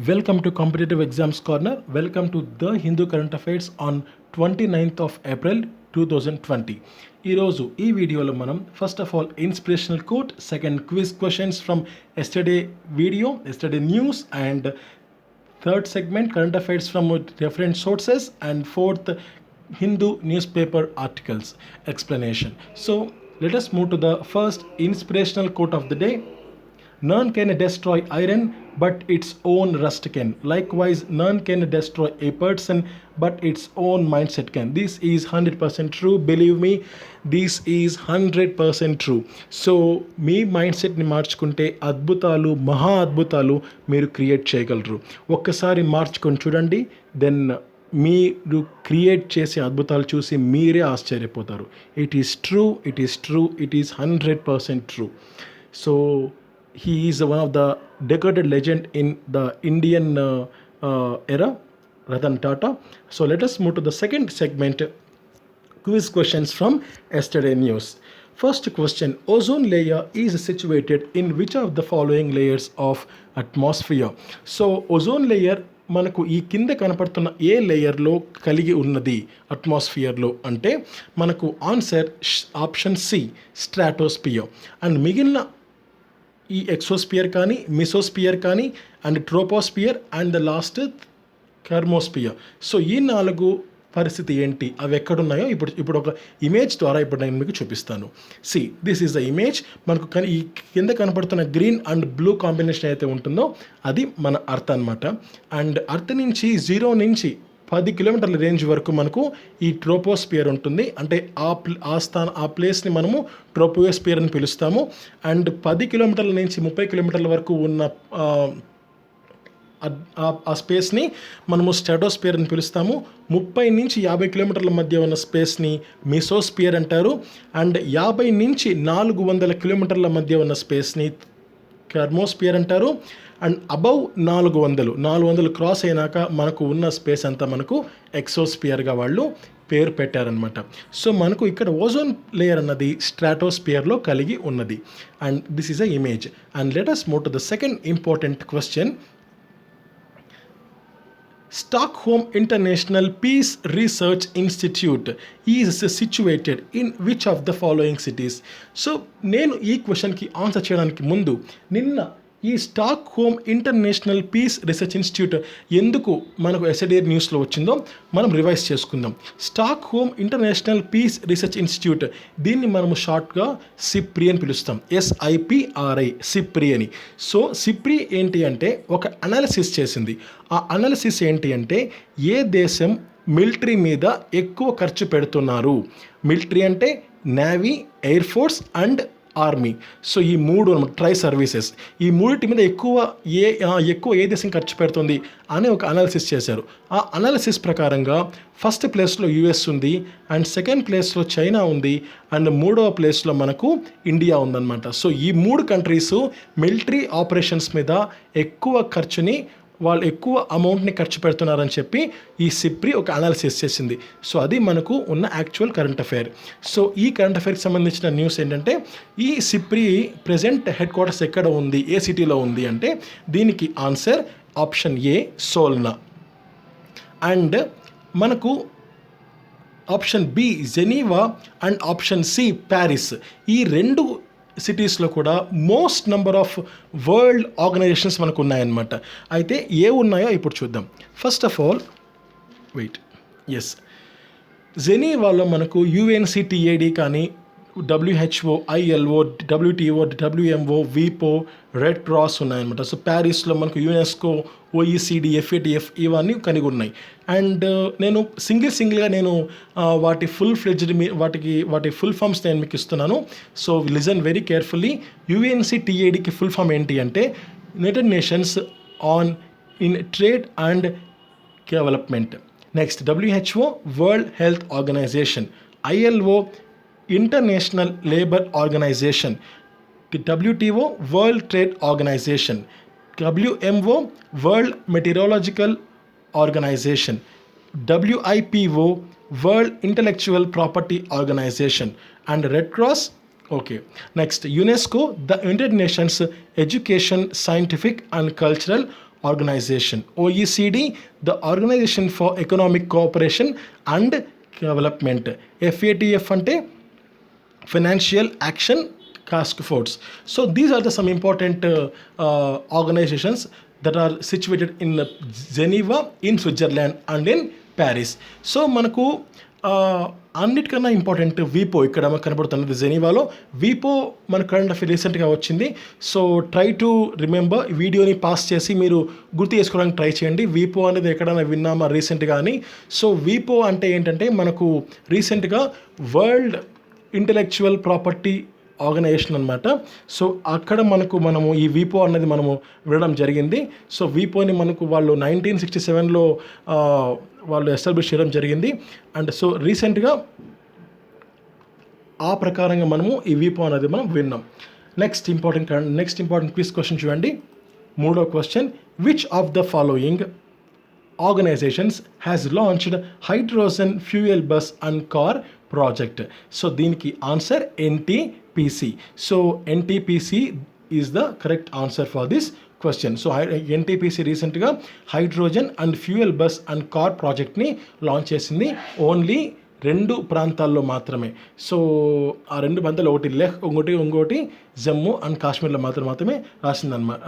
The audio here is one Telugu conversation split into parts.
Welcome to Competitive Exams Corner. Welcome to the Hindu Current Affairs on 29th of April 2020. ఈరోజు ఈ వీడియోలో మనం first of all inspirational quote, second quiz questions from yesterday news, and third segment current affairs from different sources, and fourth Hindu newspaper articles explanation. So let us move to the first inspirational quote of the day. None can destroy iron, but its own rust can. Likewise, none can destroy a person, but its own mindset can. This is 100% true. Believe me, this is 100% true. So, me mind సెట్ని మార్చుకుంటే అద్భుతాలు, మహా అద్భుతాలు మీరు క్రియేట్ చేయగలరు. ఒక్కసారి మార్చుకొని చూడండి, దెన్ మీరు క్రియేట్ చేసే అద్భుతాలు చూసి మీరే ఆశ్చర్యపోతారు. It is true, it is true, it is 100% true. So he is one of the decoded legend in the Indian era, Ratan Tata. So let us move to the second segment, quiz questions from yesterday news. First question: ozone layer is situated in which of the following layers of atmosphere? So ozone layer మనకు ఈ కింద కనపడుతున్న ఏ లేయర్లో కలిగి ఉన్నది అట్మాస్ఫియర్లో అంటే మనకు answer option C, stratosphere. And మిగిలిన ఈ ఎక్సోస్పియర్ కానీ, మిసోస్పియర్ కానీ, and troposphere, and the last thermosphere. So ఈ 4 పరిస్థితి ఏంటి, అవి ఎక్కడున్నాయో ఇప్పుడు ఒక ఇమేజ్ ద్వారా ఇప్పుడు నేను మీకు చూపిస్తాను. C, this is the image. మనకు కానీ ఈ కింద కనపడుతున్న గ్రీన్ అండ్ బ్లూ కాంబినేషన్ అయితే ఉంటుందో అది మన అర్త్ అనమాట. అండ్ అర్త్ నుంచి 0 నుంచి 10 కిలోమీటర్ల రేంజ్ వరకు మనకు ఈ ట్రోపోస్పియర్ ఉంటుంది. అంటే ఆ ప్లేస్ని మనము ట్రోపోస్పియర్ అని పిలుస్తాము. అండ్ 10 కిలోమీటర్ల నుంచి 30 కిలోమీటర్ల వరకు ఉన్న ఆ స్పేస్ని మనము స్ట్రాటోస్పియర్ అని పిలుస్తాము. 30 నుంచి 50 కిలోమీటర్ల మధ్య ఉన్న స్పేస్ని మిసోస్పియర్ అంటారు. అండ్ 50 నుంచి 400 కిలోమీటర్ల మధ్య ఉన్న స్పేస్ని థర్మోస్పియర్ అంటారు. అండ్ అబౌవ్ 400 క్రాస్ అయినాక మనకు ఉన్న స్పేస్ అంతా మనకు ఎక్సోస్పియర్గా వాళ్ళు పేరు పెట్టారనమాట. సో మనకు ఇక్కడ ఓజోన్ లేయర్ అన్నది స్ట్రాటోస్పియర్లో కలిగి ఉన్నది. And this is a image. And let us move to the second important question. Stockholm International Peace Research Institute is situated in which of the following cities? So నేను ఈ క్వశ్చన్కి ఆన్సర్ చేయడానికి ముందు నిన్న ఈ Stockholm International Peace Research Institute ఎందుకు మనకు ఎస్ఎడే న్యూస్లో వచ్చిందో మనం రివైజ్ చేసుకుందాం. Stockholm International Peace Research Institute, దీన్ని మనము షార్ట్గా సిప్రి అని పిలుస్తాం. SIPRI, సిప్రి అని. సో సిప్రి ఏంటి అంటే ఒక అనాలిసిస్ చేసింది. ఆ అనాలిసిస్ ఏంటి అంటే ఏ దేశం మిలిటరీ మీద ఎక్కువ ఖర్చు పెడుతున్నారు. మిలిటరీ అంటే navy, air force and army. So ఈ 3 ట్రై సర్వీసెస్, ఈ 3 మీద ఎక్కువ ఏ దేశం ఖర్చు పెడుతుంది అనే ఒక అనాలిసిస్ చేశారు. ఆ అనాలిసిస్ ప్రకారంగా ఫస్ట్ ప్లేస్లో US ఉంది, అండ్ సెకండ్ ప్లేస్లో చైనా ఉంది, అండ్ 3వ ప్లేస్లో మనకు ఇండియా ఉందన్నమాట. సో ఈ 3 కంట్రీసు మిలిటరీ ఆపరేషన్స్ మీద వాళ్ళు ఎక్కువ అమౌంట్ని ఖర్చు పెడుతున్నారని చెప్పి ఈ సిప్రి ఒక అనాలిసిస్ చేసింది. సో అది మనకు ఉన్న యాక్చువల్ కరెంట్ అఫైర్. సో ఈ కరెంట్ అఫైర్కి సంబంధించిన న్యూస్ ఏంటంటే ఈ సిప్రి ప్రెజెంట్ హెడ్ క్వార్టర్స్ ఎక్కడ ఉంది, ఏ సిటీలో ఉంది అంటే దీనికి answer option A, Solna. And మనకు option B Geneva and option C Paris. ఈ 2 సిటీస్లో కూడా most number of world organizations మనకు ఉన్నాయన్నమాట. అయితే ఏ ఉన్నాయో ఇప్పుడు చూద్దాం. ఫస్ట్ ఆఫ్ ఆల్ జెనీవాలో మనకు UNCTAD కానీ, WHO, ILO, WTO, WMO, WIPO, red cross ఉన్నాయన్నమాట. సో ప్యారిస్లో మనకు యునెస్కో, OECD, FATF ఇవన్నీ కలిగి ఉన్నాయి. అండ్ నేను సింగిల్గా నేను వాటి వాటి ఫుల్ ఫామ్స్ నేను మీకు ఇస్తున్నాను. So listen very carefully. UNCTADకి ఫుల్ ఫామ్ ఏంటి అంటే United Nations on in trade and development. Next WHO, World Health Organization. ILO, international labour Organization. WTO, World Trade Organization. WMO, World Meteorological Organization. WIPO, World Intellectual Property Organization. And Red Cross Okay. Next, UNESCO, the United Nations Education, Scientific and Cultural organization. OECD, the organization for economic cooperation and development. FATF అంటే financial action task force. So these are some important organizations that are situated in Geneva, in Switzerland and in Paris. So మనకు అన్నిటికన్నా ఇంపార్టెంట్ వీపో ఇక్కడ మనకు కనబడుతున్నది జెనీవాలో. వీపో మన కరెంట్ అఫేర్ రీసెంట్గా వచ్చింది. సో ట్రై టు రిమెంబర్, వీడియోని పాస్ చేసి మీరు గుర్తు చేసుకోవడానికి ట్రై చేయండి. వీపో అనేది ఎక్కడైనా విన్నామా రీసెంట్గా అని. సో వీపో అంటే ఏంటంటే మనకు రీసెంట్గా వరల్డ్ ఇంటలెక్చువల్ ప్రాపర్టీ ఆర్గనైజేషన్ అనమాట. సో అక్కడ మనము ఈ వీపో అన్నది మనము వినడం జరిగింది. సో వీపోని మనకు వాళ్ళు 1967లో వాళ్ళు ఎస్టాబ్లిష్ చేయడం జరిగింది. అండ్ సో రీసెంట్గా ఆ ప్రకారంగా మనము ఈ వీపో అనేది మనం విన్నాం. నెక్స్ట్ ఇంపార్టెంట్ క్విజ్ క్వశ్చన్ చూడండి. 3వ question, which of the following organizations has launched hydrogen fuel bus and car project? So దీనికి answer NTPC. So NTPC is the correct answer for this question. So NTPC రీసెంట్గా hydrogen and fuel bus and car ప్రాజెక్ట్ని లాంచ్ చేసింది. ఓన్లీ 2 ప్రాంతాల్లో మాత్రమే. సో ఆ 2 ప్రాంతాలు, ఒకటి లెహ్, ఇంకోటి జమ్మూ అండ్ కాశ్మీర్లో మాత్రమే రాసిందన్నమాట,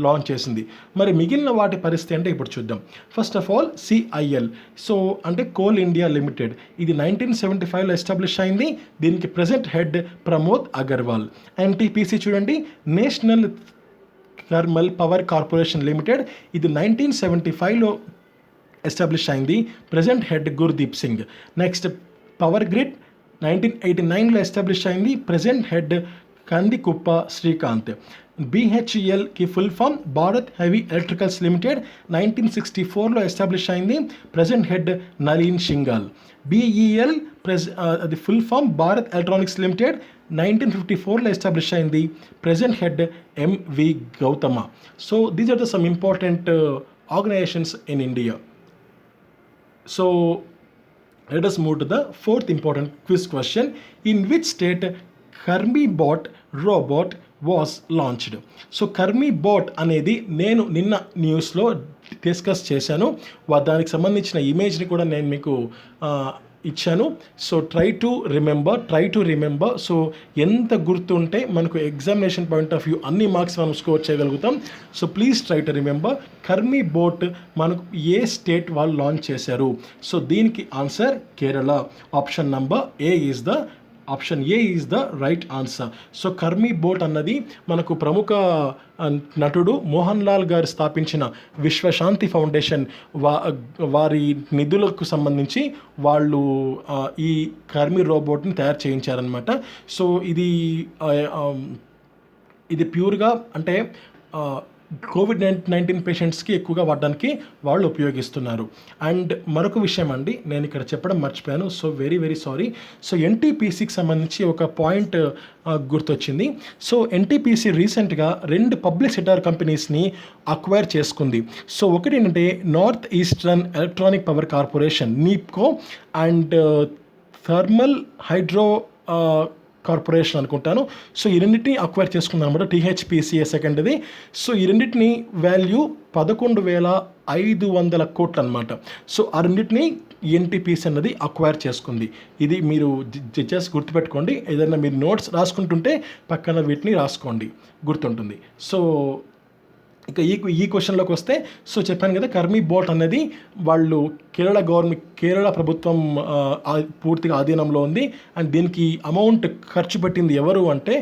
లాంచ్ చేసింది. మరి మిగిలిన వాటి పరిస్థితి అంటే ఇప్పుడు చూద్దాం. First of all CIL, so అంటే కోల్ ఇండియా లిమిటెడ్. ఇది 1975లో ఎస్టాబ్లిష్ అయింది. దీనికి present head Pramod Agarwal. NTPC చూడండి, national thermal power corporation limited. ఇది 1975లో ఎస్టాబ్లిష్ అయింది. Present head Gurdeep Singh. Next power grid 1989లో ఎస్టాబ్లిష్ అయింది. Present head Kandikuppa Srikanth. BHELకి full form Bharat heavy electricals limited. 1964లో ఎస్టాబ్లిష్ అయింది. Present head Nalin Singhal. BEL అది full form Bharat electronics limited. 1954లో ఎస్టాబ్లిష్ అయింది. Present head MV Gautama. So these are the some important organizations in India. So let us move to the 4th important quiz question. In which state Kermi-Bot robot was launched? So Kermi-Bot అనేది నేను నిన్న న్యూస్లో డిస్కస్ చేశాను. దానికి సంబంధించిన ఇమేజ్ని కూడా నేను మీకు ఇచ్చాను. So try to remember. So ఎంత గుర్తుంటే మనకు ఎగ్జామినేషన్ పాయింట్ ఆఫ్ వ్యూ అన్ని మార్క్స్ మనం స్కోర్ చేయగలుగుతాం. So please try to remember. Kermi-Bot మనకు ఏ స్టేట్ వాళ్ళు లాంచ్ చేశారు? సో దీనికి answer Kerala. Option A is the right answer. So Kermi-Bot అన్నది మనకు ప్రముఖ నటుడు మోహన్ లాల్ గారు స్థాపించిన విశ్వశాంతి ఫౌండేషన్ వారి నిధులకు సంబంధించి వాళ్ళు ఈ Kermi రోబోట్ని తయారు చేయించారనమాట. సో ఇది ప్యూర్గా అంటే COVID-19 పేషెంట్స్కి ఎక్కువగా వాడడానికి వాళ్ళు ఉపయోగిస్తున్నారు. అండ్ మరొక విషయం అండి, నేను ఇక్కడ చెప్పడం మర్చిపోయాను. So very sorry. సో NTPCకి సంబంధించి ఒక పాయింట్ గుర్తొచ్చింది. సో NTPC రీసెంట్గా 2 పబ్లిక్ సెక్టార్ కంపెనీస్ని అక్వైర్ చేసుకుంది. సో ఒకటి ఏంటంటే north eastern electronic power corporation NEEPCO and thermal hydro corporation అనుకుంటాను. సో ఈ రెండింటిని అక్వైర్ చేసుకుందాం అనమాట. THPCA సెకండ్ది. సో ఈ రెండింటిని వాల్యూ 11,500 కోట్లు అనమాట. సో ఆ రెండింటిని NTPC అన్నది అక్వైర్ చేసుకుంది. ఇది మీరు జస్ట్ గుర్తుపెట్టుకోండి. ఏదైనా మీరు నోట్స్ రాసుకుంటుంటే పక్కన వీటిని రాసుకోండి, గుర్తుంటుంది. సో ఇక ఈ క్వశ్చన్లోకి వస్తే, సో చెప్పాను కదా Kermi-Bot అనేది వాళ్ళు కేరళ ప్రభుత్వం పూర్తిగా ఆధీనంలో ఉంది. అండ్ దీనికి అమౌంట్ ఖర్చు పెట్టింది ఎవరు అంటే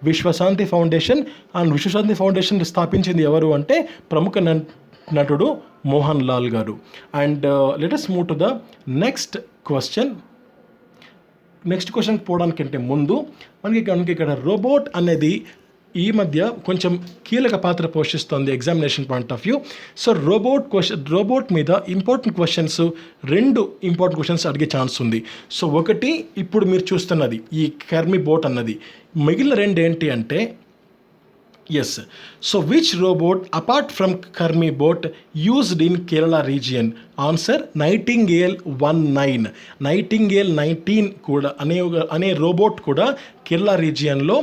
విశ్వశాంతి ఫౌండేషన్. అండ్ విశ్వశాంతి ఫౌండేషన్ స్థాపించింది ఎవరు అంటే ప్రముఖ నటుడు మోహన్ లాల్ గారు. And let us move to the next క్వశ్చన్కి పోవడానికంటే ముందు మనకి ఇక్కడ రోబోట్ అనేది ఈ మధ్య కొంచెం కీలక పాత్ర పోషిస్తుంది examination point of view. So robot మీద ఇంపార్టెంట్ క్వశ్చన్స్ అడిగే ఛాన్స్ ఉంది. సో ఒకటి ఇప్పుడు మీరు చూస్తున్నది ఈ Kermi-Bot అన్నది. మిగిలిన 2 ఏంటి అంటే yes. So which robot apart from Kermi-Bot used in Kerala region? Answer Nightingale 19. Nightingale 19 కూడా అనే రోబోట్ కూడా కేరళ రీజియన్లో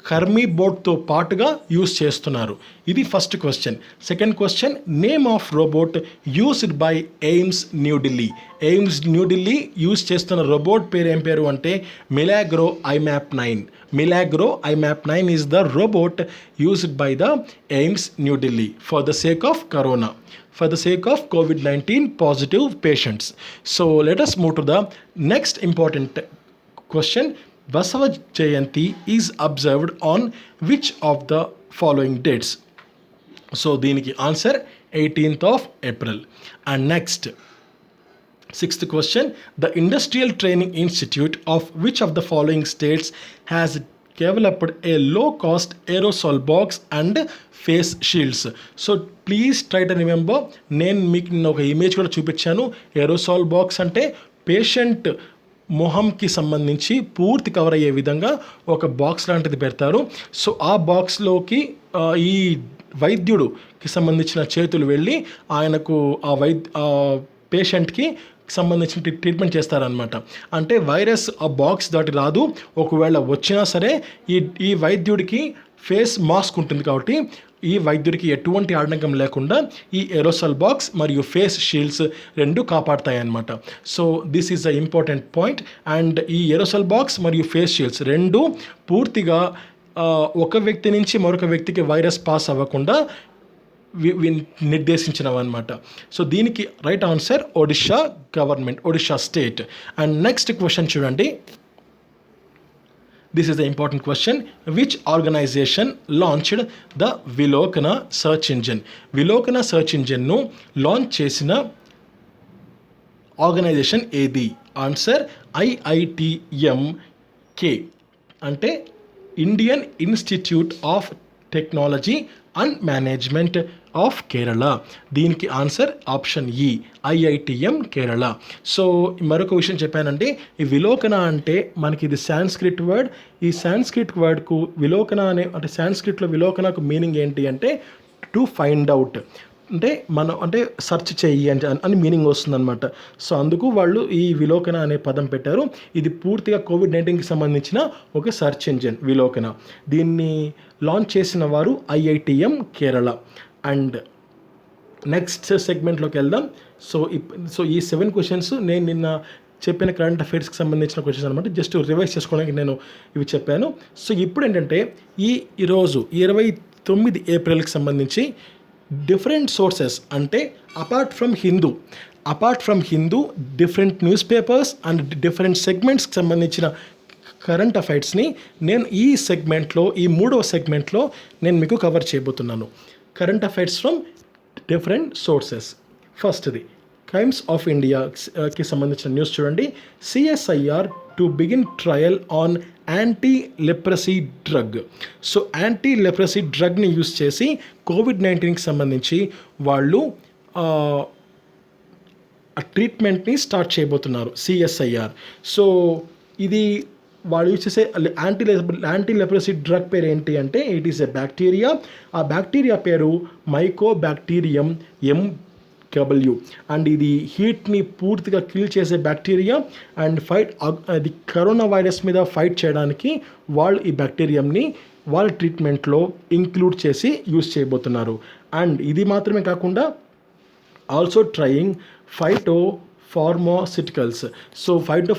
కర్మీ బోర్డ్తో పాటుగా యూస్ చేస్తున్నారు. ఇది first question. Second question, name of robot used by AIIMS New Delhi. AIIMS New Delhi use చేస్తున్న రోబోట్ పేరు ఏం పేరు అంటే Milagro ఐమ్యాప్ 9. Milagro ఐమ్యాప్ 9 is the robot used by the AIIMS New Delhi for the sake of corona, for the sake of COVID-19 positive patients. So let us move to the next important question. Vasava Jayanti is observed on which of the following dates? So దీనికి answer 18th of April. And next, sixth question, the Industrial Training Institute of which of the following states has developed a low-cost aerosol box and face shields? So please try to remember, నేను మీకు నిన్న ఒక ఇమేజ్ కూడా చూపించాను. ఏరోసాల్ బాక్స్ అంటే పేషెంట్ మొహంకి సంబంధించి పూర్తి కవర్ అయ్యే విధంగా ఒక బాక్స్ లాంటిది పెడతారు. సో ఆ బాక్స్లోకి ఈ వైద్యుడికి సంబంధించిన చేతులు వెళ్ళి ఆయనకు ఆ పేషెంట్కి సంబంధించిన ట్రీట్మెంట్ చేస్తారనమాట. అంటే వైరస్ ఆ బాక్స్ దాటి రాదు. ఒకవేళ వచ్చినా సరే ఈ వైద్యుడికి ఫేస్ మాస్క్ ఉంటుంది కాబట్టి ఈ వైద్యుడికి ఎటువంటి ఆటంకం లేకుండా ఈ ఏరోసాల్ బాక్స్ మరియు ఫేస్ షీల్డ్స్ రెండు కాపాడతాయి అన్నమాట. So this is the important point. And ఈ ఏరోసాల్ బాక్స్ మరియు ఫేస్ షీల్డ్స్ రెండు పూర్తిగా ఒక వ్యక్తి నుంచి మరొక వ్యక్తికి వైరస్ పాస్ అవ్వకుండా నిర్దేశించినవన్నమాట. సో దీనికి right answer Odisha government, Odisha state. And next question చూడండి. This is the important question. Which organization launched the Vilokana search engine? Vilokana search engine ను లాంచ్ చేసిన ఆర్గనైజేషన్ ఏది? ఆన్సర్ IITMK అంటే Indian institute of technology and management of Kerala. దీనికి ఆన్సర్ ఆప్షన్ ఈ, IITM కేరళ. సో మరొక విషయం చెప్పానంటే ఈ విలోకన అంటే మనకి ఇది సాంస్క్రిట్ వర్డ్. ఈ సాంస్క్రిట్ వర్డ్కు విలోకన అంటే సాంస్క్రిట్లో విలోకనకు మీనింగ్ ఏంటి అంటే టు ఫైండ్ అవుట్, అంటే సెర్చ్ చెయ్యి అని మీనింగ్ వస్తుందన్నమాట. సో అందుకు వాళ్ళు ఈ విలోకన అనే పదం పెట్టారు. ఇది పూర్తిగా COVID-19కి సంబంధించిన ఒక సెర్చ్ ఇంజిన్ విలోకన. దీన్ని లాంచ్ చేసిన వారు IITM కేరళ. అండ్ నెక్స్ట్ సెగ్మెంట్లోకి వెళ్దాం. సో ఈ 7 క్వశ్చన్స్ నేను నిన్న చెప్పిన కరెంట్ అఫైర్స్కి సంబంధించిన క్వశ్చన్స్ అనమాట. జస్ట్ రివైజ్ చేసుకోవడానికి నేను ఇవి చెప్పాను. సో ఇప్పుడు ఏంటంటే ఈరోజు 29 ఏప్రిల్కి సంబంధించి డిఫరెంట్ సోర్సెస్ అంటే apart from Hindu different newspapers and different సెగ్మెంట్స్కి సంబంధించిన కరెంట్ అఫైర్స్ని నేను ఈ సెగ్మెంట్లో, ఈ 3వ సెగ్మెంట్లో నేను మీకు కవర్ చేయబోతున్నాను. Current affairs from different sources. ఫస్ట్ది క్రైమ్స్ ఆఫ్ ఇండియాకి సంబంధించిన న్యూస్ చూడండి. CSIR to begin trial on anti leprosy drug. So anti leprosy డ్రగ్ని యూస్ చేసి COVID-19కి సంబంధించి వాళ్ళు ట్రీట్మెంట్ని స్టార్ట్ చేయబోతున్నారు CSIR. సో ఇది వాళ్ళు యూజ్ చేసే యాంటీ లెప్రసీ డ్రగ్ పేరు ఏంటి అంటే ఇట్ ఈస్ ఎ బ్యాక్టీరియా. ఆ బ్యాక్టీరియా పేరు మైకోబాక్టీరియం MW. అండ్ ఇది హీట్ని పూర్తిగా కిల్ చేసే బ్యాక్టీరియా. అండ్ అది కరోనా వైరస్ మీద ఫైట్ చేయడానికి వాళ్ళు ఈ బ్యాక్టీరియంని వాళ్ళ ట్రీట్మెంట్లో ఇంక్లూడ్ చేసి యూజ్ చేయబోతున్నారు. అండ్ ఇది మాత్రమే కాకుండా also trying pharmaceuticals. So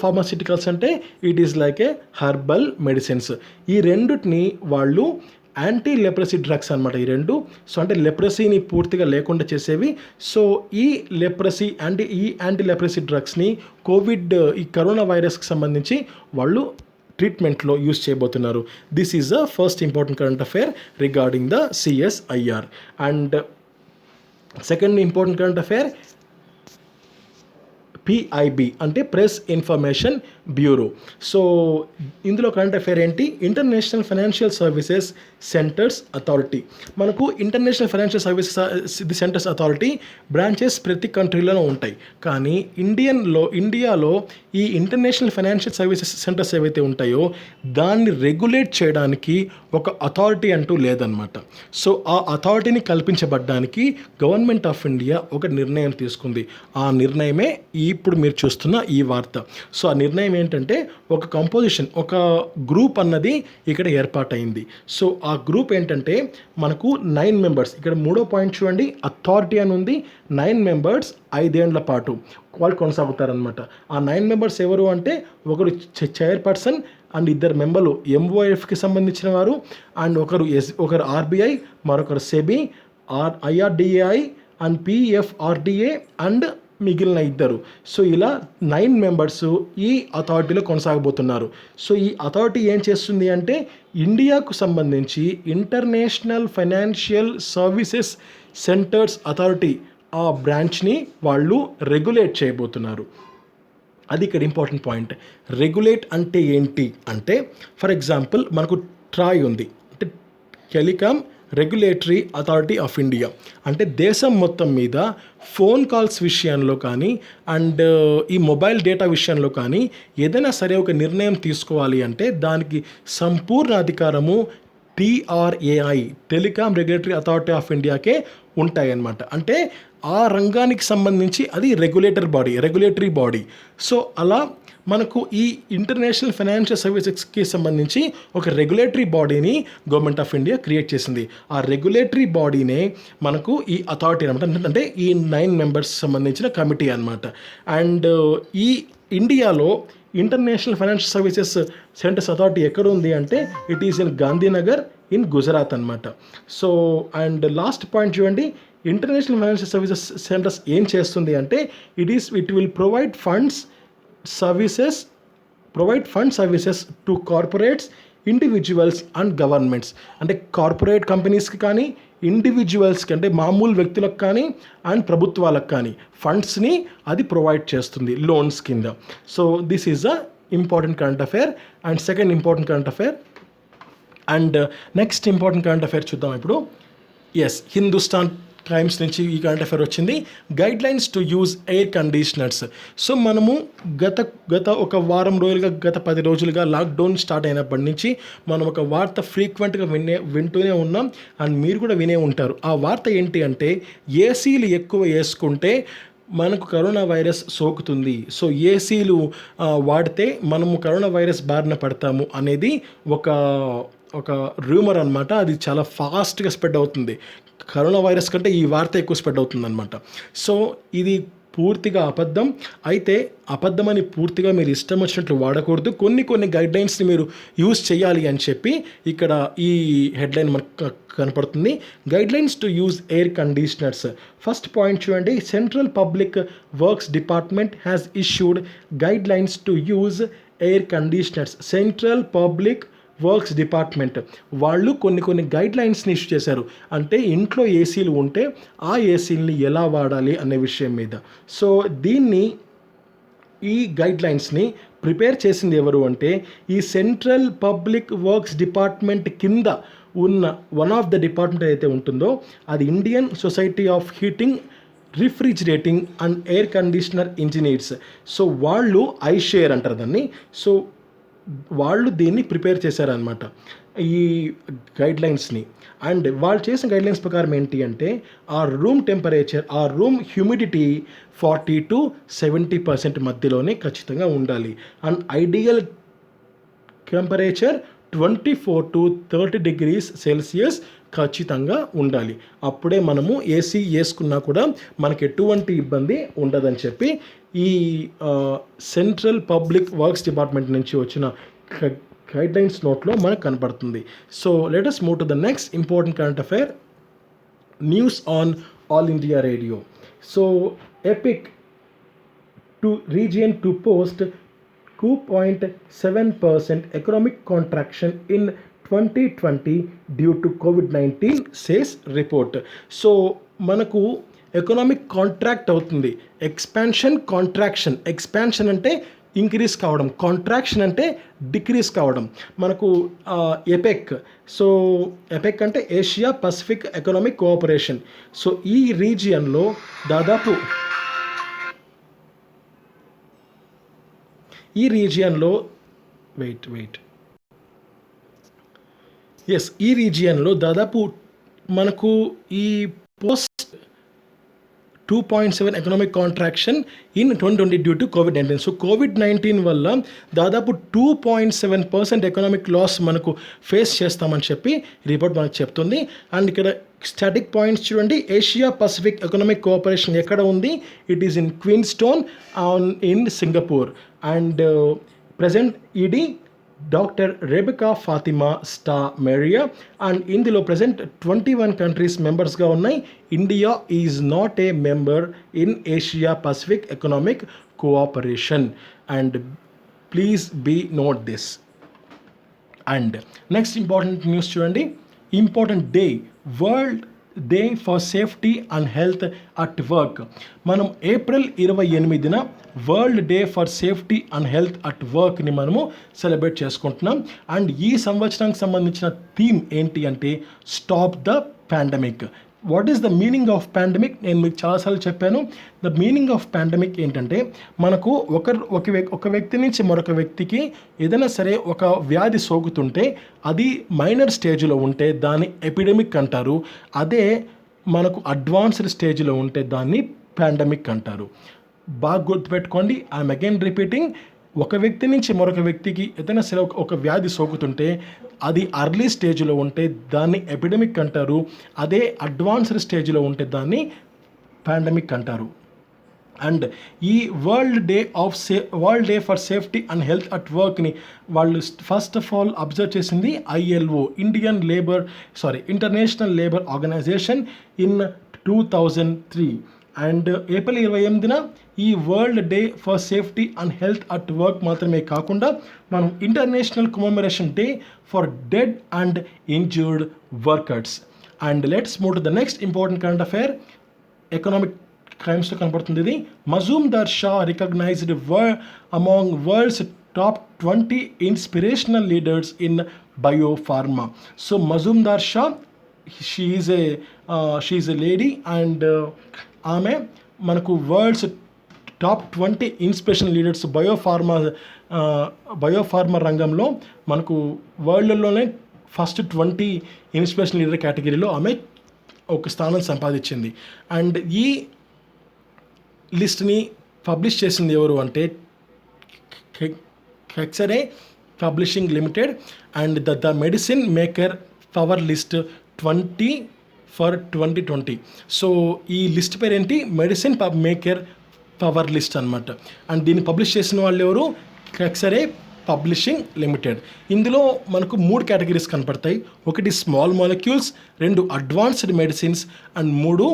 pharmaceuticals అంటే it is like a herbal medicines. ఈ రెండుని వాళ్ళు యాంటీ లెప్రసీ డ్రగ్స్ అనమాట ఈ రెండు. సో అంటే లెప్రసీని పూర్తిగా లేకుండా చేసేవి. సో ఈ యాంటీ లెప్రసీ డ్రగ్స్ని ఈ కరోనా వైరస్కి సంబంధించి వాళ్ళు ట్రీట్మెంట్లో యూజ్ చేయబోతున్నారు. This is the first important current affair regarding the CSIR. And second important current affair PIB అంటే ప్రెస్ ఇన్ఫర్మేషన్ బ్యూరో. సో ఇందులో కరెంట్ అఫైర్ ఏంటి? International financial services centres authority. మనకు international financial services centres authority branches ప్రతి కంట్రీలోనూ ఉంటాయి. కానీ ఇండియాలో ఈ ఇంటర్నేషనల్ ఫైనాన్షియల్ సర్వీసెస్ సెంటర్స్ ఏవైతే ఉంటాయో దాన్ని రెగ్యులేట్ చేయడానికి ఒక అథారిటీ అంటూ లేదనమాట. సో ఆ అథారిటీని కల్పించబడ్డానికి గవర్నమెంట్ ఆఫ్ ఇండియా ఒక నిర్ణయం తీసుకుంది. ఆ నిర్ణయమే ఇప్పుడు మీరు చూస్తున్న ఈ వార్త. సో ఆ నిర్ణయం టైం ఏంటంటే ఒక కంపోజిషన్, ఒక గ్రూప్ అన్నది ఇక్కడ ఏర్పాటైంది. సో ఆ గ్రూప్ ఏంటంటే మనకు 9 మెంబర్స్, ఇక్కడ మూడో పాయింట్ చూడండి, అథారిటీ అని ఉంది. 9 మెంబర్స్ 5 ఏళ్ల పాటు వాళ్ళు కొనసాగుతారనమాట. ఆ 9 మెంబర్స్ ఎవరు అంటే ఒకరు చైర్పర్సన్ అండ్ 2 మెంబర్లు ఎంఓఎఫ్కి సంబంధించిన వారు, అండ్ ఒకరు ఆర్బీఐ, మరొకరు SEBI, IRDAI and PFRDA and మిగిలిన 2. సో ఇలా 9 మెంబర్స్ ఈ అథారిటీలో కొనసాగబోతున్నారు. సో ఈ అథారిటీ ఏం చేస్తుంది అంటే ఇండియాకు సంబంధించి international financial services centres authority ఆ బ్రాంచ్ని వాళ్ళు రెగ్యులేట్ చేయబోతున్నారు. అది ఇక్కడ ఇంపార్టెంట్ పాయింట్. రెగ్యులేట్ అంటే ఏంటి అంటే, ఫర్ ఎగ్జాంపుల్ మనకు ట్రాయ్ ఉంది, అంటే telecom regulatory authority of India, అంటే దేశం మొత్తం మీద ఫోన్ కాల్స్ విషయంలో కానీ అండ్ ఈ మొబైల్ డేటా విషయంలో కానీ ఏదైనా సరే ఒక నిర్ణయం తీసుకోవాలి అంటే దానికి సంపూర్ణ అధికారము TRAI, telecom regulatory authority of ఇండియాకే ఉంటాయన్నమాట. అంటే ఆ రంగానికి సంబంధించి అది రెగ్యులేటరీ బాడీ. సో అలా మనకు ఈ ఇంటర్నేషనల్ ఫైనాన్షియల్ సర్వీసెస్కి సంబంధించి ఒక రెగ్యులేటరీ బాడీని గవర్నమెంట్ ఆఫ్ ఇండియా క్రియేట్ చేసింది. ఆ రెగ్యులేటరీ బాడీనే మనకు ఈ అథారిటీ అనమాట, అంటే ఈ 9 మెంబర్స్ సంబంధించిన కమిటీ అనమాట. అండ్ ఈ ఇండియాలో international financial services centres authority ఎక్కడ ఉంది అంటే it is in Gandhinagar in Gujarat అనమాట. సో అండ్ లాస్ట్ పాయింట్ చూడండి, ఇంటర్నేషనల్ ఫైనాన్షియల్ సర్వీసెస్ సెంటర్స్ ఏం చేస్తుంది అంటే it will provide fund services to corporates, individuals and governments. అంటే కార్పొరేట్ కంపెనీస్కి కానీ ఇండివిజువల్స్కి అంటే మామూలు వ్యక్తులకు కానీ అండ్ ప్రభుత్వాలకు కానీ ఫండ్స్ని అది ప్రొవైడ్ చేస్తుంది లోన్స్ కింద. So this is a important current affair. And second important current affair and next important current affair చూద్దాం ఇప్పుడు. హిందుస్థాన్ టైమ్స్ నుంచి ఈ కరెంట్ అఫైర్ వచ్చింది, guidelines to use air conditioners. So మనము గత ఒక వారం రోజులుగా, గత 10 రోజులుగా లాక్డౌన్ స్టార్ట్ అయినప్పటి నుంచి మనం ఒక వార్త ఫ్రీక్వెంట్గా వింటూనే ఉన్నాం అండ్ మీరు కూడా వినే ఉంటారు. ఆ వార్త ఏంటి అంటే ఏసీలు ఎక్కువ వేసుకుంటే మనకు కరోనా వైరస్ సోకుతుంది, సో ఏసీలు వాడితే మనము కరోనా వైరస్ బారిన పడతాము అనేది ఒక రూమర్ అనమాట. అది చాలా ఫాస్ట్గా స్ప్రెడ్ అవుతుంది, కరోనా వైరస్ కంటే ఈ వార్త ఎక్కువ స్ప్రెడ్ అవుతుంది అనమాట. సో ఇది పూర్తిగా అబద్ధం. అయితే అబద్ధమని పూర్తిగా మీరు ఇష్టం వచ్చినట్లు వాడకూడదు, కొన్ని గైడ్లైన్స్ని మీరు యూజ్ చేయాలి అని చెప్పి ఇక్కడ ఈ హెడ్లైన్ మనకు కనపడుతుంది. Guidelines to use air conditioners. First point చూడండి, central public works department has issued guidelines to use air conditioners. Central public works department వాళ్ళు కొన్ని గైడ్లైన్స్ని ఇష్యూ చేశారు, అంటే ఇంట్లో ఏసీలు ఉంటే ఆ ఏసీలని ఎలా వాడాలి అనే విషయం మీద. సో ఈ గైడ్లైన్స్ని ప్రిపేర్ చేసింది ఎవరు అంటే ఈ సెంట్రల్ పబ్లిక్ వర్క్స్ డిపార్ట్మెంట్ కింద ఉన్న వన్ ఆఫ్ ద డిపార్ట్మెంట్ అయితే ఉంటుందో అది Indian society of heating, refrigerating and air conditioner engineers. So వాళ్ళు ఐషేర్ అంటారు దాన్ని. సో వాళ్ళు దీన్ని ప్రిపేర్ చేశారనమాట ఈ గైడ్లైన్స్ని. అండ్ వాళ్ళు చేసిన గైడ్లైన్స్ ప్రకారం ఏంటి అంటే ఆ రూమ్ టెంపరేచర్, ఆ రూమ్ హ్యూమిడిటీ 40 to 70% మధ్యలోనే ఖచ్చితంగా ఉండాలి. And ideal temperature 24 to 30 degrees Celsius ఖచ్చితంగా ఉండాలి. అప్పుడే మనము ఏసీ వేసుకున్నా కూడా మనకు ఎటువంటి ఇబ్బంది ఉండదని చెప్పి ఈ సెంట్రల్ పబ్లిక్ వర్క్స్ డిపార్ట్మెంట్ నుంచి వచ్చిన గైడ్లైన్స్ నోట్లో మనకు కనపడుతుంది. So let us move to the next important current affair, news on all India radio. So epic to region to post 2.7% economic contraction in 2020 due to COVID-19 says report. So మనకు ఎకనామిక్ కాంట్రాక్ట్ అవుతుంది, ఎక్స్పాన్షన్ అంటే ఇంక్రీజ్ కావడం, కాంట్రాక్షన్ అంటే డిక్రీజ్ కావడం. మనకు ఎపెక్, సో ఎపెక్ అంటే Asia Pacific economic cooperation. So ఈ రీజియన్లో దాదాపు దాదాపు మనకు ఈ post 2.7 economic contraction in 2020 due to COVID-19. So COVID-19 వల్ల దాదాపు 2.7% ఎకనామిక్ లాస్ మనకు ఫేస్ చేస్తామని చెప్పి రిపోర్ట్ మనకు చెప్తుంది. అండ్ ఇక్కడ స్టాటిక్ పాయింట్స్ చూడండి, ఏషియా పసిఫిక్ ఎకనామిక్ కోఆపరేషన్ ఎక్కడ ఉంది? It is in Queenstown in Singapore. And present ED doctor Rebecca Fatima Sta Maria. And ఇందులో ప్రజెంట్ 21 కంట్రీస్ మెంబర్స్గా ఉన్నాయి. India is not a member in Asia Pacific economic cooperation. And please be note this. And next important news చూడండి, important day, world day for safety and health at work. మనం ఏప్రిల్ 28న world day for safety and health at వర్క్ని మనము సెలబ్రేట్ చేసుకుంటున్నాం. అండ్ ఈ సంవత్సరానికి సంబంధించిన థీమ్ ఏంటి అంటే stop the pandemic. What is the meaning of pandemic? నేను మీకు చాలాసార్లు చెప్పాను. ద మీనింగ్ ఆఫ్ పాండమిక్ ఏంటంటే మనకు ఒక వ్యక్తి నుంచి మరొక వ్యక్తికి ఏదైనా సరే ఒక వ్యాధి సోకుతుంటే అది మైనర్ స్టేజ్లో ఉంటే దాన్ని ఎపిడమిక్ అంటారు. అదే మనకు అడ్వాన్స్డ్ స్టేజ్లో ఉంటే దాన్ని పాండమిక్ అంటారు. బాగా గుర్తుపెట్టుకోండి. ఐఎమ్ అగైన్ రిపీటింగ్, ఒక వ్యక్తి నుంచి మరొక వ్యక్తికి ఏదైనా సరే ఒక వ్యాధి సోకుతుంటే అది అర్లీ స్టేజ్లో ఉంటే దాన్ని ఎపిడమిక్ అంటారు. అదే అడ్వాన్స్డ్ స్టేజ్లో ఉంటే దాన్ని పాండమిక్ అంటారు. అండ్ ఈ world day for safety and health at వర్క్ని వాళ్ళు ఫస్ట్ ఆఫ్ ఆల్ అబ్జర్వ్ చేసింది ILO, international labour organisation in 2003. And April 28న ఈ world day for safety and health at work మాత్రమే కాకుండా మనం international commemoration day for dead and injured workers. And let's move to the next important current affair. Economic క్రైమ్స్లో కనపడుతుంది ఇది. Mazumdar Shaw recognised among world's top 20 inspirational leaders in biopharma. So Mazumdar Shaw, she is a lady and ఆమె మనకు world's top 20 inspirational leaders biopharma రంగంలో మనకు వరల్డ్లోనే ఫస్ట్ 20 ఇన్స్పిరేషనల్ లీడర్ కేటగిరీలో ఆమె ఒక స్థానం సంపాదించింది. అండ్ ఈ లిస్ట్ని పబ్లిష్ చేసింది ఎవరు అంటే Texere publishing limited. And the medicine maker power list 2020. So ఈ లిస్ట్ పేరు ఏంటి? మెడిసిన్ మేకర్ పవర్ లిస్ట్ అనమాట. అండ్ దీన్ని పబ్లిష్ చేసిన వాళ్ళు ఎవరు? Texere publishing limited. ఇందులో మనకు 3 కేటగిరీస్ కనపడతాయి. ఒకటి small molecules, 2 advanced medicines and 3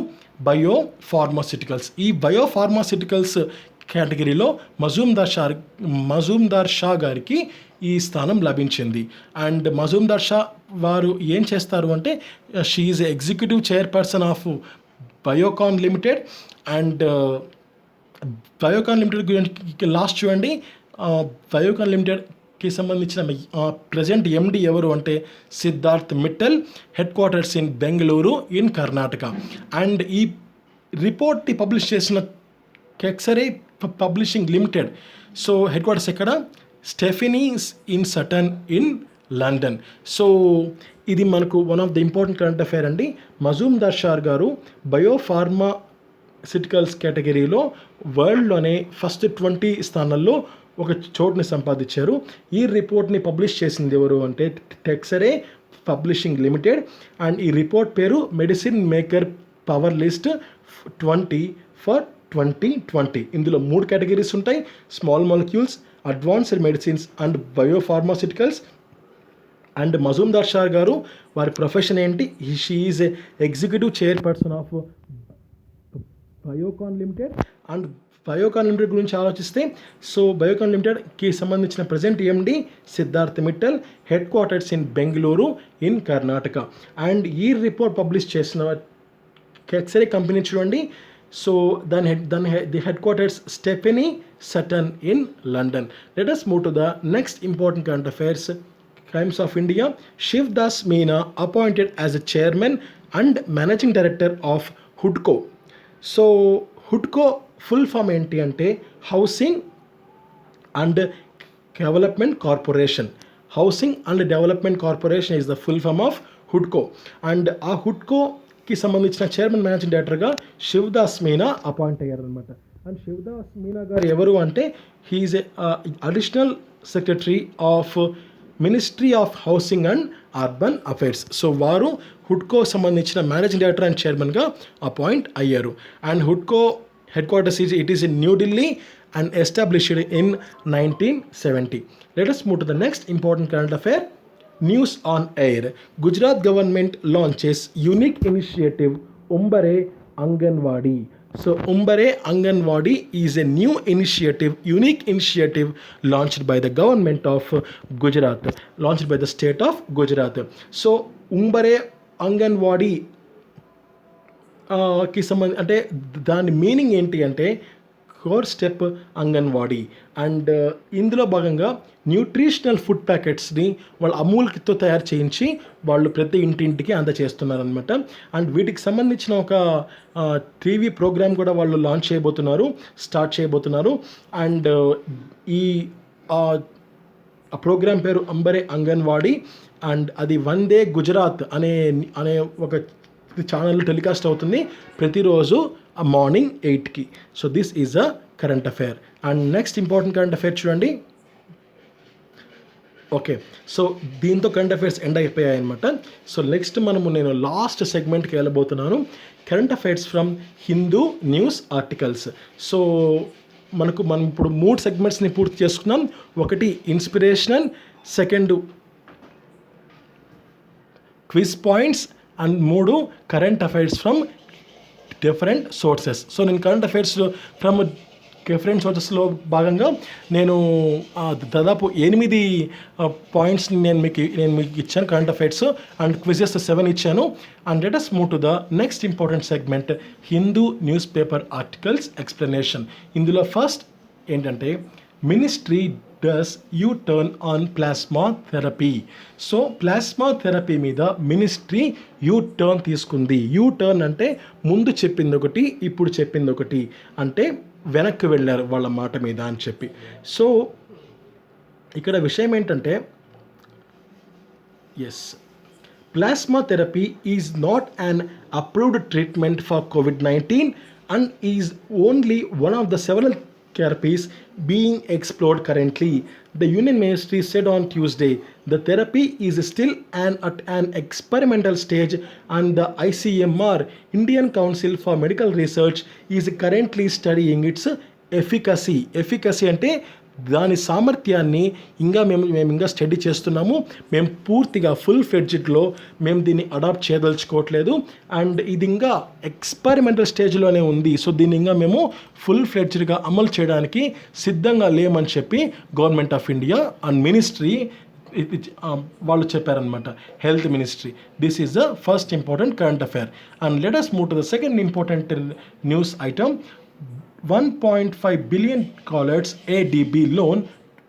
biopharmaceuticals. ఈ బయోఫార్మాసిటికల్స్ కేటగిరీలో మజూమ్దార్ షా గారికి ఈ స్థానం లభించింది. అండ్ మజూమ్దార్ షా వారు ఏం చేస్తారు అంటే she is executive chairperson of Biocon limited. And Biocon limited గురించి లాస్ట్ చూడండి. బయోకాన్ లిమిటెడ్కి సంబంధించిన ప్రజెంట్ MD ఎవరు అంటే Siddharth Mittal, headquarters in Bengaluru in Karnataka. And ఈ రిపోర్ట్ని పబ్లిష్ చేసిన Texere publishing limited. So headquarters ఎక్కడ? Stephen's in Sutton in London. So ఇది మనకు one of the important current affair అండి. మజూమ్దార్ షా గారు బయోఫార్మాసిటికల్స్ కేటగిరీలో వరల్డ్లోనే ఫస్ట్ 20 స్థానాల్లో ఒక చోటుని సంపాదించారు. ఈ రిపోర్ట్ని పబ్లిష్ చేసింది ఎవరు అంటే హెక్సరే పబ్లిషింగ్ లిమిటెడ్. అండ్ ఈ రిపోర్ట్ పేరు మెడిసిన్ మేకర్ పవర్ లిస్ట్ 2020. ఇందులో 3 కేటగిరీస్ ఉంటాయి: small molecules, advanced medicines and biopharmaceuticals. And Mazumdar Shaw గారు వారి ప్రొఫెషన్ ఏంటి? She is executive chairperson of Biocon limited. And Biocon limited గురించి ఆలోచిస్తే సో బయోకాన్ లిమిటెడ్కి సంబంధించిన present MD Siddharth Mittal, headquarters in Bengaluru in Karnataka. And ఈ రిపోర్ట్ పబ్లిష్ చేసిన హెక్సరే కంపెనీ చూడండి. So the headquarters Stephanie Sutton in London. Let us move to the next important current affairs. Crimes of India. Shiv Das Meena appointed as a chairman and managing director of HUDCO. So HUDCO full form ఏంటి అంటే housing and development corporation. Housing and development corporation is the full form of HUDCO. And ఆ HUDCO కి సంబంధించిన చైర్మన్ మేనేజింగ్ డైరెక్టర్గా శివదాస్ మీనా అపాయింట్ అయ్యారనమాట. అండ్ శివదాస్ మీనా గారు ఎవరు అంటే he is a additional secretary of ministry of housing and urban affairs. So వారు హుడ్కో సంబంధించిన మేనేజింగ్ డైరెక్టర్ అండ్ చైర్మన్గా అపాయింట్ అయ్యారు. అండ్ హుడ్కో headquarters it is in New Delhi and established in 1970. Let us move to the next important current affair. News on air. Gujarat government launches unique initiative Umbare Anganwadi. So Umbare Anganwadi is a new initiative, unique initiative launched by the government of Gujarat, launched by the state of Gujarat. So Umbare Anganwadi కి సంబంధించి అంటే దాని మీనింగ్ ఏంటి అంటే కోర్ స్టెప్ అంగన్వాడీ. అండ్ ఇందులో భాగంగా న్యూట్రిషనల్ ఫుడ్ ప్యాకెట్స్ని వాళ్ళు అమూల్తో తయారు చేయించి వాళ్ళు ప్రతి ఇంటింటికి అందజేస్తున్నారనమాట. అండ్ వీటికి సంబంధించిన ఒక టీవీ ప్రోగ్రామ్ కూడా వాళ్ళు లాంచ్ చేయబోతున్నారు, స్టార్ట్ చేయబోతున్నారు. అండ్ ఈ ప్రోగ్రామ్ పేరు అంబరే అంగన్వాడీ. అండ్ అది వందే గుజరాత్ అనే ఒక ఛానల్లో టెలికాస్ట్ అవుతుంది ప్రతిరోజు మార్నింగ్ 8కి. So this is a current affair. And next important current affair చూడండి. ఓకే, సో దీంతో కరెంట్ అఫైర్స్ ఎండ్ అయిపోయాయి అనమాట. సో నెక్స్ట్ నేను లాస్ట్ సెగ్మెంట్కి వెళ్ళబోతున్నాను, current affairs from Hindu news articles. So మనం ఇప్పుడు 3 సెగ్మెంట్స్ని పూర్తి చేసుకున్నాం. ఒకటి inspirational, second quiz points, and 3 current affairs from different sources. So నేను కరెంట్ అఫైర్స్ ఫ్రమ్ డిఫరెంట్ సోర్సెస్లో భాగంగా నేను దాదాపు 8 పాయింట్స్ని నేను మీకు ఇచ్చాను కరెంట్ అఫైర్స్, అండ్ క్విజెస్ 7 ఇచ్చాను. And let us move to the next important segment, Hindu news paper articles explanation. ఇందులో ఫస్ట్ ఏంటంటే ministry does you turn on plasma therapy. So plasma therapy మీద మినిస్ట్రీ యూ టర్న్ తీసుకుంది. యూ టర్న్ అంటే ముందు చెప్పింది ఒకటి, ఇప్పుడు చెప్పింది ఒకటి, అంటే వెనక్కి వెళ్ళారు వాళ్ళ మాట మీద అని చెప్పి. సో ఇక్కడ విషయం ఏంటంటే yes, plasma therapy is not an approved treatment for COVID-19 and is only one of the several therapies being explored currently. The Union Ministry said on Tuesday the therapy is still at an experimental stage and the ICMR, Indian Council for Medical Research, is currently studying its efficacy. Efficacy అంటే దాని సామర్థ్యాన్ని మేము ఇంకా స్టడీ చేస్తున్నాము. మేము పూర్తిగా ఫుల్ ఫ్లెడ్జ్డ్లో మేము దీన్ని అడాప్ట్ చేయదలుచుకోవట్లేదు. అండ్ ఇది ఇంకా ఎక్స్పెరిమెంటల్ స్టేజ్లోనే ఉంది. సో దీన్ని ఇంకా మేము ఫుల్ ఫ్లెడ్జ్డ్గా అమలు చేయడానికి సిద్ధంగా లేమని చెప్పి government of India and ministry వాళ్ళు చెప్పారనమాట, health ministry. This is the first important current affair. And let us move to the second important news item. 1.5 billion ADB loan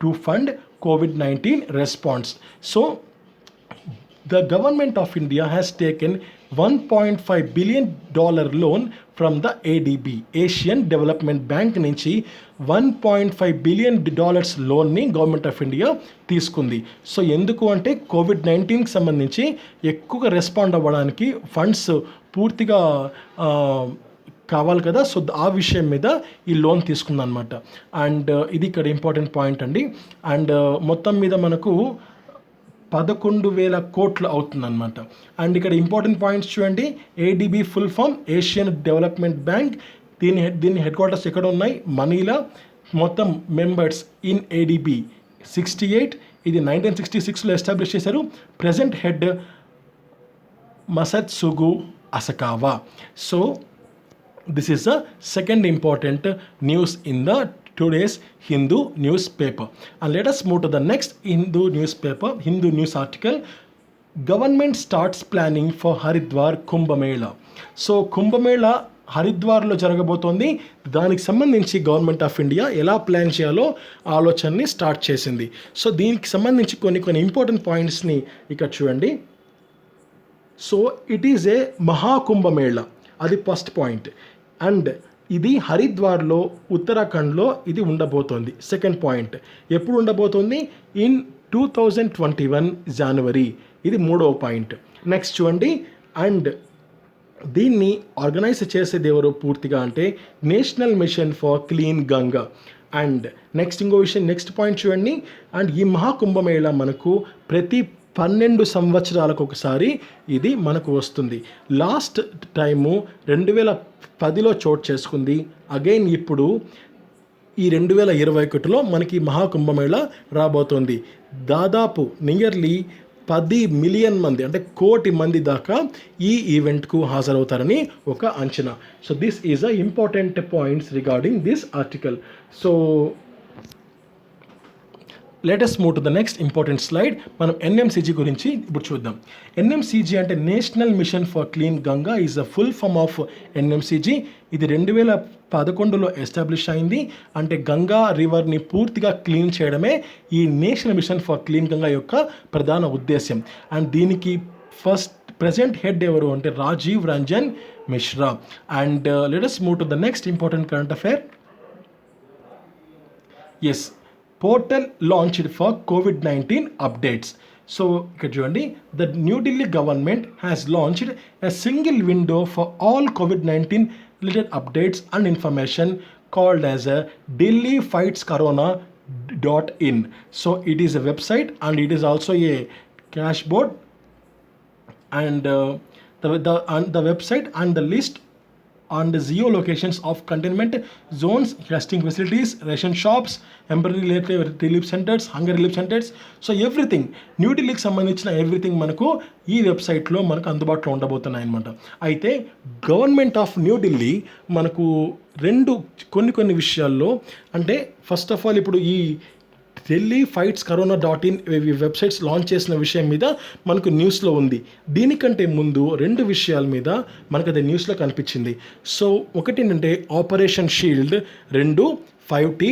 to fund COVID-19 response. So the government of India has taken $1.5 billion loan from the ADB, Asian Development Bank నుంచి $1.5 billion లోన్ని గవర్నమెంట్ ఆఫ్ ఇండియా తీసుకుంది. సో ఎందుకు అంటే COVID-19కి సంబంధించి ఎక్కువగా రెస్పాండ్ అవ్వడానికి ఫండ్స్ పూర్తిగా కావాలి కదా. సో ఆ విషయం మీద ఈ లోన్ తీసుకుందనమాట. అండ్ ఇది ఇక్కడ ఇంపార్టెంట్ పాయింట్ అండి. అండ్ మొత్తం మీద మనకు 11,000 కోట్లు అవుతుందన్నమాట. అండ్ ఇక్కడ ఇంపార్టెంట్ పాయింట్స్ చూడండి. ADB full form Asian development bank. దీని హెడ్ క్వార్టర్స్ ఎక్కడ ఉన్నాయి? మనీలా. మొత్తం మెంబర్స్ ఇన్ ఏడీబీ 68. ఇది 1966లో ఎస్టాబ్లిష్ చేశారు. Present head Masatsugu Asakawa. So this is the second important news in the today's Hindu newspaper. And let us move to the next Hindu newspaper, Hindu news article. Government starts planning for Haridwar Kumbh Mela. So Kumbh Mela హరిద్వార్లో జరగబోతోంది. దానికి సంబంధించి గవర్నమెంట్ ఆఫ్ ఇండియా ఎలా ప్లాన్ చేయాలో ఆలోచనని స్టార్ట్ చేసింది. సో దీనికి సంబంధించి కొన్ని ఇంపార్టెంట్ పాయింట్స్ని ఇక్కడ చూడండి. సో ఇట్ ఈజ్ ఏ మహాకుంభమేళ, అది ఫస్ట్ పాయింట్. అండ్ ఇది హరిద్వార్లో ఉత్తరాఖండ్లో ఇది ఉండబోతోంది. సెకండ్ పాయింట్, ఎప్పుడు ఉండబోతోంది? ఇన్ 2021 జనవరి. ఇది మూడవ పాయింట్. నెక్స్ట్ చూడండి. అండ్ దీన్ని ఆర్గనైజ్ చేసేది ఎవరు పూర్తిగా అంటే national mission for clean Ganga. And next ఇంకో విషయం, నెక్స్ట్ పాయింట్ చూడండి. అండ్ ఈ మహాకుంభమేళ మనకు ప్రతి 12 సంవత్సరాలకు ఒకసారి ఇది మనకు వస్తుంది. లాస్ట్ టైము 2010లో చోటు చేసుకుంది. అగైన్ ఇప్పుడు ఈ 2021లో మనకి మహాకుంభమేళ రాబోతోంది. దాదాపు నియర్లీ 10 మిలియన్ మంది అంటే 1 కోటి మంది దాకా ఈ ఈవెంట్కు హాజరవుతారని ఒక అంచనా. So this is a important points regarding this article. So let's move to the next important slide. మనం ఎన్ఎంసీజీ గురించి ఇప్పుడు చూద్దాం. ఎన్ఎంసీజీ అంటే national mission for clean Ganga is a full form of NMCG. ఇది 2011లో ఎస్టాబ్లిష్ అయింది. అంటే గంగా రివర్ని పూర్తిగా క్లీన్ చేయడమే ఈ national mission for clean Ganga యొక్క ప్రధాన ఉద్దేశ్యం. అండ్ దీనికి ప్రెసెంట్ హెడ్ ఎవరు అంటే Rajiv Ranjan Mishra. And let's move to the next important current affair. Yes, portal launched for COVID-19 updates. So ఇక్కడ చూడండి, the new Delhi government has launched a single window for all COVID-19 related updates and information called as a delhifightscorona.in. So it is a website and it is also a dashboard, and the website and the list on the geolocations of containment zones, testing facilities, ration shops, emergency relief centers, hunger relief centers. So everything new ఢిల్లీకి సంబంధించిన ఎవ్రీథింగ్ మనకు ఈ వెబ్సైట్లో మనకు అందుబాటులో ఉండబోతున్నాయి అన్నమాట. అయితే గవర్నమెంట్ ఆఫ్ న్యూ ఢిల్లీ మనకు కొన్ని విషయాల్లో అంటే ఫస్ట్ ఆఫ్ ఆల్ ఇప్పుడు ఈ delhifightscorona.in వెబ్సైట్స్ లాంచ్ చేసిన విషయం మీద మనకు న్యూస్లో ఉంది. దీనికంటే ముందు 2 విషయాల మీద మనకు అది న్యూస్లో కనిపించింది. సో ఒకటి ఏంటంటే operation shield, 2 5T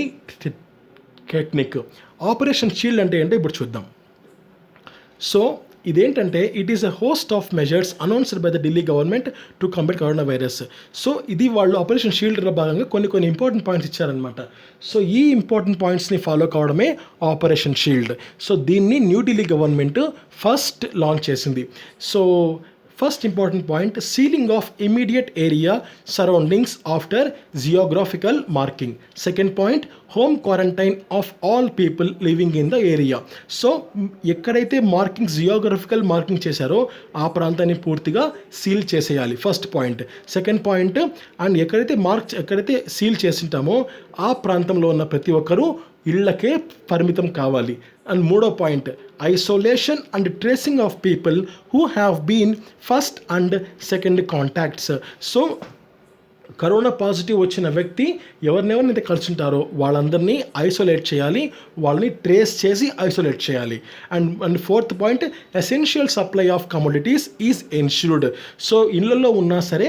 technique. Operation shield అంటే ఏంటో ఇప్పుడు చూద్దాం. సో ఇదేంటంటే it is a host of measures announced by the Delhi government to combat corona virus. So ఇది వాళ్ళు ఆపరేషన్ షీల్డ్లో భాగంగా కొన్ని ఇంపార్టెంట్ పాయింట్స్ ఇచ్చారనమాట. సో ఈ ఇంపార్టెంట్ పాయింట్స్ని ఫాలో కావడమే ఆపరేషన్ షీల్డ్. సో దీన్ని New Delhi government first launch చేసింది. So first important point, sealing of immediate area surroundings after geographical marking. Second point, home quarantine of all people living in the area. So ఎక్కడైతే జియోగ్రఫికల్ మార్కింగ్ చేశారో ఆ ప్రాంతాన్ని పూర్తిగా సీల్ చేసేయాలి, first point. Second point, and ఎక్కడైతే సీల్ చేసింటామో ఆ ప్రాంతంలో ఉన్న ప్రతి ఒక్కరూ ఇళ్లకే పరిమితం కావాలి. అండ్ మూడో point, isolation and tracing of people who have been first and second contacts. So corona positive వచ్చిన వ్యక్తి ఎవరినైతే కలిసింటారో వాళ్ళందరినీ ఐసోలేట్ చేయాలి, వాళ్ళని ట్రేస్ చేసి ఐసోలేట్ చేయాలి. And fourth point, essential supply of commodities is ensured. So ఇళ్లలో ఉన్నా సరే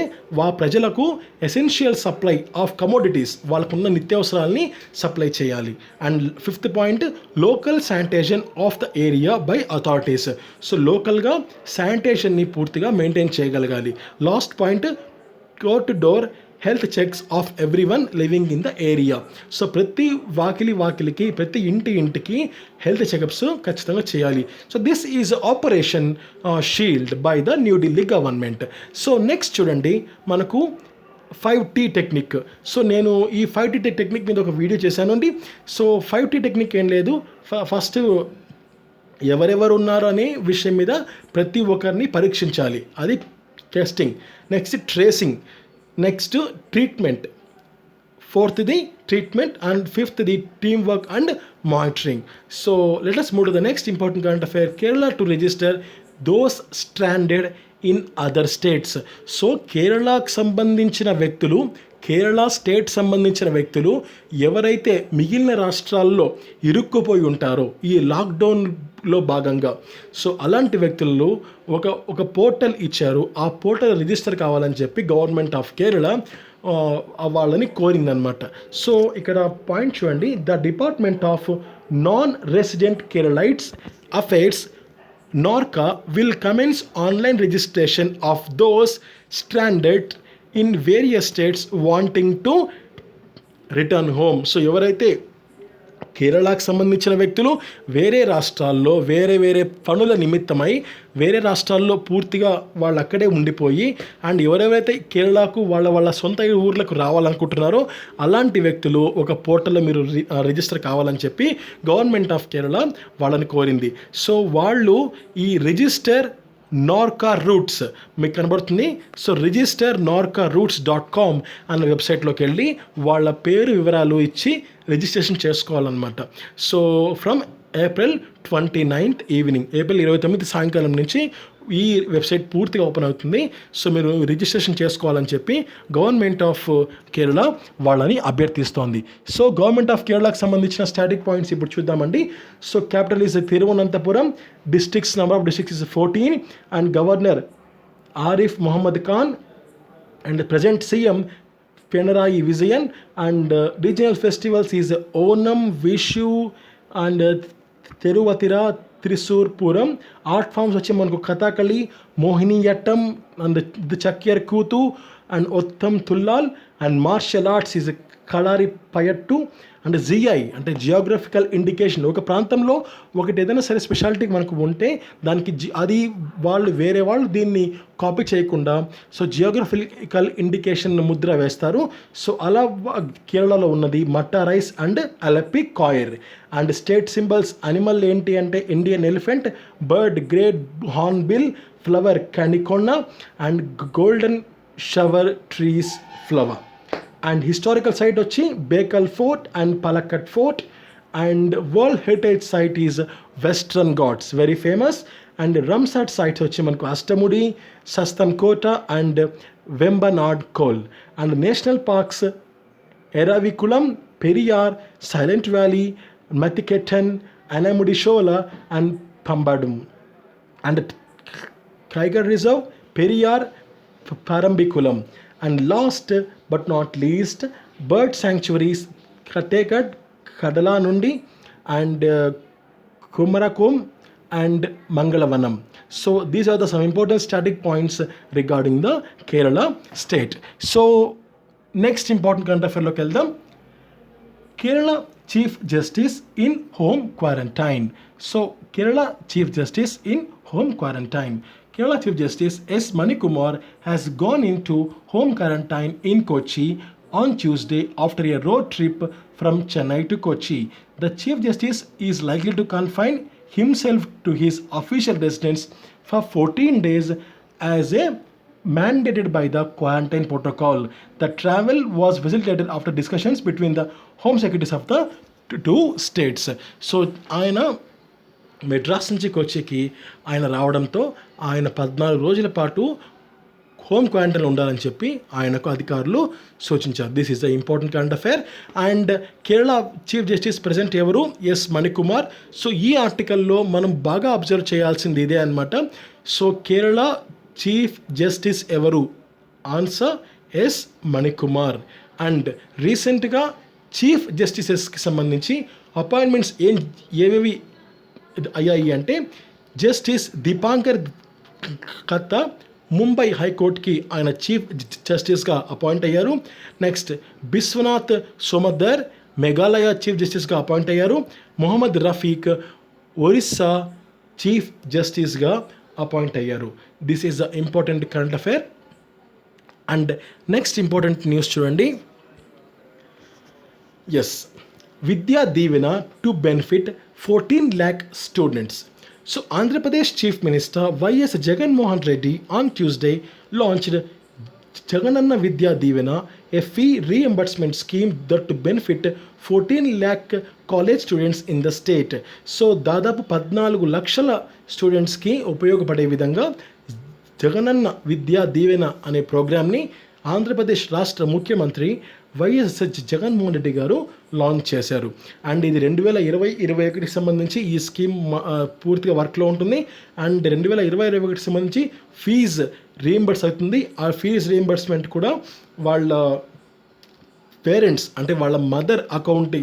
ప్రజలకు ఎసెన్షియల్ సప్లై ఆఫ్ కమోడిటీస్, వాళ్ళకున్న నిత్యావసరాలని సప్లై చేయాలి. And fifth point, local sanitation of the area by authorities. So లోకల్గా శానిటేషన్ని పూర్తిగా మెయింటైన్ చేయగలగాలి. Last point, door to door health checks of every one living in the area. So ప్రతి వాకిలికి ప్రతి ఇంటికి హెల్త్ చెకప్స్ ఖచ్చితంగా చేయాలి. So this is operation shield by the new Delhi government. So next చూడండి, మనకు 5T టెక్నిక్. సో నేను ఈ 5T టెక్నిక్ మీద ఒక వీడియో చేశాను అండి. సో 5T టెక్నిక్ ఏం లేదు, ఫస్ట్ ఎవరెవరు ఉన్నారు అనే విషయం మీద ప్రతి ఒక్కరిని పరీక్షించాలి, అది testing. Next tracing, next treatment, ఫోర్త్ది ట్రీట్మెంట్, అండ్ ఫిఫ్త్ది team work and monitoring. So let us move to the next important current affair. Kerala to register those stranded in other states. So కేరళకు సంబంధించిన వ్యక్తులు, కేరళ స్టేట్ సంబంధించిన వ్యక్తులు ఎవరైతే మిగిలిన రాష్ట్రాల్లో ఇరుక్కుపోయి ఉంటారో ఈ లాక్డౌన్లో భాగంగా, సో అలాంటి వ్యక్తులు ఒక పోర్టల్ ఇచ్చారు. ఆ పోర్టల్ రిజిస్టర్ కావాలని చెప్పి గవర్నమెంట్ ఆఫ్ కేరళ వాళ్ళని కోరిందనమాట. సో ఇక్కడ పాయింట్ చూడండి, the department of non resident Keralites affairs NORCA will commence online registration of those stranded in various states wanting to return home. So ఎవరైతే కేరళకు సంబంధించిన వ్యక్తులు వేరే రాష్ట్రాల్లో వేరే పనుల నిమిత్తమై వేరే రాష్ట్రాల్లో పూర్తిగా వాళ్ళు అక్కడే ఉండిపోయి అండ్ ఎవరెవరైతే కేరళకు వాళ్ళ సొంత ఊర్లకు రావాలనుకుంటున్నారో అలాంటి వ్యక్తులు ఒక పోర్టల్లో మీరు రిజిస్టర్ కావాలని చెప్పి గవర్నమెంట్ ఆఫ్ కేరళ వాళ్ళని కోరింది. సో వాళ్ళు ఈ రిజిస్టర్ నార్కా రూట్స్ మీకు కనబడుతుంది. సో registernorcaroots.com అన్న వెబ్సైట్లోకి వెళ్ళి వాళ్ళ పేరు వివరాలు ఇచ్చి రిజిస్ట్రేషన్ చేసుకోవాలన్నమాట. So from April 29th evening, April 29 సాయంకాలం నుంచి ఈ వెబ్సైట్ పూర్తిగా ఓపెన్ అవుతుంది. సో మీరు రిజిస్ట్రేషన్ చేసుకోవాలని చెప్పి గవర్నమెంట్ ఆఫ్ కేరళ వాళ్ళని అభ్యర్థిస్తోంది. సో గవర్నమెంట్ ఆఫ్ కేరళకు సంబంధించిన స్టాటిక్ పాయింట్స్ ఇప్పుడు చూద్దామండి. So capital is Thiruvananthapuram, districts number of districts is 14 and governor Arif Mohammed Khan and present CM Pinarayi Vijayan and regional festivals is Onam, Vishu and తిరువతిర, త్రిశూర్పురం. Art forms వచ్చి మనకు Kathakali, Mohiniyattam and చక్యర్ కూతు and ఒత్తం తుల్లాల్ and martial arts is కళారి పయట్టు and GI అంటే జియోగ్రఫికల్ ఇండికేషన్. ఒక ప్రాంతంలో ఒకటి ఏదైనా సరే స్పెషాలిటీ మనకు ఉంటే దానికి అది వేరే వాళ్ళు దీన్ని కాపీ చేయకుండా సో జియోగ్రఫికల్ ఇండికేషన్ ముద్ర వేస్తారు. సో అలా కేరళలో ఉన్నది matta rice and Alleppey coir. And state symbols animal ఏంటి అంటే Indian elephant, bird great hornbill, flower Kanikonna and golden shower trees flower. And historical site వచ్చి Bekal fort and Palakkad fort. And world heritage site is western Ghats very famous. And Ramsar sites వచ్చి మనకు Ashtamudi, Sasthamkotta and Vembanad Kol. And national parks Eravikulam, Periyar, Silent Valley, Mathikettan, Anamudi Shola and Pambadum. And tiger reserve Periyar, Parambikulam. And last but not least, bird sanctuaries Kattekad, Kadalanundi and Kumarakom and Mangalavanam. So these are some important static points regarding the Kerala state. So next important current affair look at them. Kerala Chief Justice in home quarantine. So Kerala Chief Justice in home quarantine. Kerala Chief Justice S. Manikumar has gone into home quarantine in Kochi on Tuesday after a road trip from Chennai to Kochi. The Chief Justice is likely to confine himself to his official residence for 14 days as a mandated by the quarantine protocol. The travel was facilitated after discussions between the home secretaries of the two states. So, ఆయన మెడ్రాస్ నుంచి కొచ్చికి ఆయన రావడంతో ఆయన 14 రోజుల పాటు హోమ్ క్వారంటైన్లో ఉండాలని చెప్పి ఆయనకు అధికారులు సూచించారు. This is the important current affair. And Kerala chief justice present ఎవరు? ఎస్ మణికుమార్. సో ఈ ఆర్టికల్లో మనం బాగా అబ్జర్వ్ చేయాల్సింది ఇదే అనమాట. సో కేరళ చీఫ్ జస్టిస్ ఎవరు? Answer S Manikumar. అండ్ రీసెంట్గా చీఫ్ జస్టిసెస్కి సంబంధించి అపాయింట్మెంట్స్ ఏవేవి అయ్యాయి అంటే జస్టిస్ దీపాంకర్ కత్తా ముంబై హైకోర్టుకి ఆయన చీఫ్ జస్టిస్గా అపాయింట్ అయ్యారు. నెక్స్ట్ బిశ్వనాథ్ సోమద్దర్ మేఘాలయ చీఫ్ జస్టిస్గా అపాయింట్ అయ్యారు. మొహమ్మద్ రఫీక్ ఒరిస్సా చీఫ్ జస్టిస్గా అపాయింట్ అయ్యారు. This is the important current affair. And next important news చూడండి. ఎస్, Vidya Deevena to benefit 14 lakh students. So Andhra Pradesh Chief Minister Y.S. Jagan Mohan Reddy on Tuesday launched Jagananna Vidya Divena, a fee reimbursement scheme that to benefit 14 lakh college students in the state. So దాదాపు 14 లక్షల స్టూడెంట్స్కి ఉపయోగపడే విధంగా జగనన్న విద్యా దీవెన అనే ప్రోగ్రామ్ని ఆంధ్రప్రదేశ్ రాష్ట్ర ముఖ్యమంత్రి వైఎస్ జగన్మోహన్ రెడ్డి గారు లాంచ్ చేశారు. అండ్ ఇది 2020-21కి సంబంధించి ఈ స్కీమ్ పూర్తిగా వర్క్లో ఉంటుంది. అండ్ 2020-21కి సంబంధించి ఫీజు రీయింబర్స్ అవుతుంది. ఆ ఫీజు రీయింబర్స్మెంట్ కూడా వాళ్ళ పేరెంట్స్ అంటే వాళ్ళ మదర్ అకౌంట్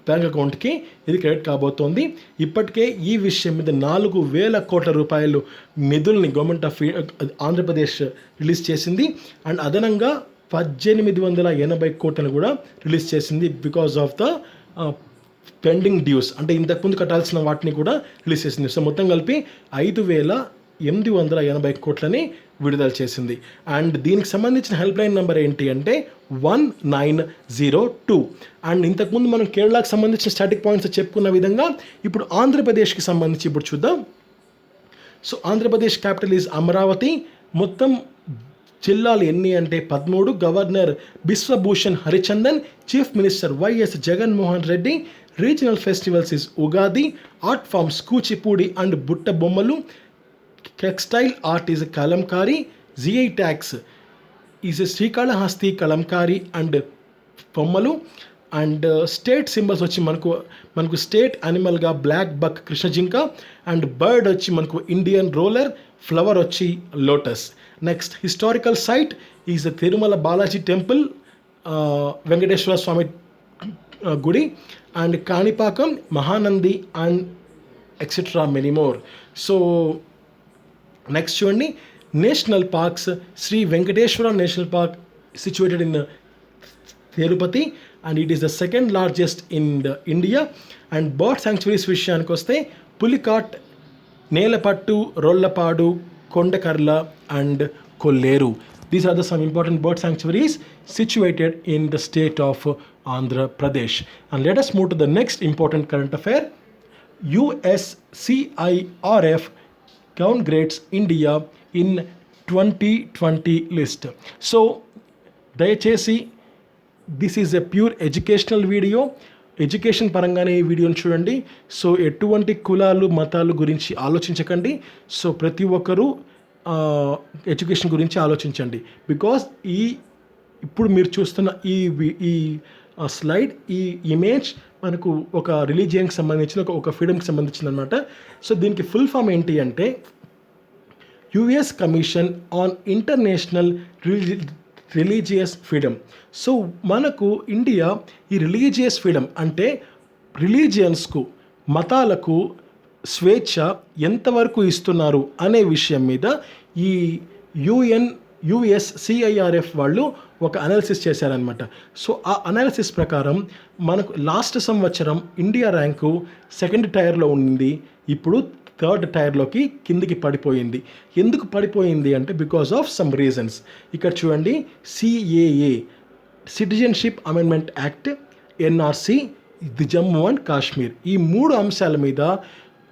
బ్యాంక్ అకౌంట్కి ఇది క్రెడిట్ కాబోతోంది. ఇప్పటికే ఈ విషయం మీద 4,000 కోట్ల రూపాయలు నిధుల్ని గవర్నమెంట్ ఆఫ్ ఆంధ్రప్రదేశ్ రిలీజ్ చేసింది. అండ్ అదనంగా 1880 కోట్లను కూడా రిలీజ్ చేసింది because of the pending dues అంటే ఇంతకుముందు కట్టాల్సిన వాటిని కూడా రిలీజ్ చేసింది. సో మొత్తం కలిపి 5,880 కోట్లని విడుదల చేసింది. అండ్ దీనికి సంబంధించిన హెల్ప్ లైన్ నెంబర్ ఏంటి అంటే 1902. అండ్ ఇంతకుముందు మనం కేరళకు సంబంధించిన స్టాటిక్ పాయింట్స్ చెప్పుకున్న విధంగా ఇప్పుడు ఆంధ్రప్రదేశ్కి సంబంధించి ఇప్పుడు చూద్దాం. So Andhra Pradesh capital is Amaravati. మొత్తం జిల్లాలు ఎన్ని అంటే 13. Governor Biswabhusan Harichandan. Chief minister YS Jaganmohan Reddy. Regional festivals is Ugadi. Art forms Kuchipudi and బుట్ట బొమ్మలు. Textile art is Kalamkari. GI tax is Srikalahasti Kalamkari and బొమ్మలు. అండ్ స్టేట్ సింబల్స్ వచ్చి మనకు state యానిమల్గా black buck కృష్ణజింక. And bird వచ్చి మనకు ఇండియన్ రోలర్. ఫ్లవర్ వచ్చి lotus. Next historical site is Tirumala Balaji temple, Venkateswara స్వామి గుడి. And Kanipakam, Mahanandi and etcetera many more. So next చూడండి, national parks. Shri Venkateswara national park situated in Tirupati and it is the second largest in the India. And bird sanctuaries విషయానికి వస్తే Pulicat, Nelapattu, Rollapadu, Kondakarla and Kolleru. These are some important bird sanctuaries situated in the state of Andhra Pradesh. And let us move to the next important current affair. USCIRF downgrades India in 2020 list. So, దయచేసి this is a pure educational video. Education పరంగానే ఈ వీడియోని చూడండి. సో ఎటువంటి కులాలు మతాలు గురించి ఆలోచించకండి. సో ప్రతి ఒక్కరూ ఎడ్యుకేషన్ గురించి ఆలోచించండి. బికాజ్ ఇప్పుడు మీరు చూస్తున్న ఈ స్లైడ్, ఈ ఇమేజ్ మనకు ఒక రిలీజియన్కి సంబంధించిన ఒక ఫ్రీడమ్కి సంబంధించింది అనమాట. సో దీనికి ఫుల్ ఫామ్ ఏంటి అంటే US commission on international religious freedom. So మనకు ఇండియా ఈ రిలీజియస్ ఫ్రీడమ్ అంటే రిలీజియన్స్కు, మతాలకు స్వేచ్ఛ ఎంతవరకు ఇస్తున్నారు అనే విషయం మీద ఈ USCIRF వాళ్ళు ఒక అనాలిసిస్ చేశారనమాట. సో ఆ అనాలిసిస్ ప్రకారం మనకు లాస్ట్ సంవత్సరం ఇండియా ర్యాంకు 2nd టైర్లో ఉండింది, ఇప్పుడు 3rd టైర్లోకి కిందికి పడిపోయింది. ఎందుకు పడిపోయింది అంటే బికాస్ ఆఫ్ సమ్ రీజన్స్. ఇక్కడ చూడండి, CAA citizenship amendment act, NRC, the Jammu and Kashmir, ఈ 3 అంశాల మీద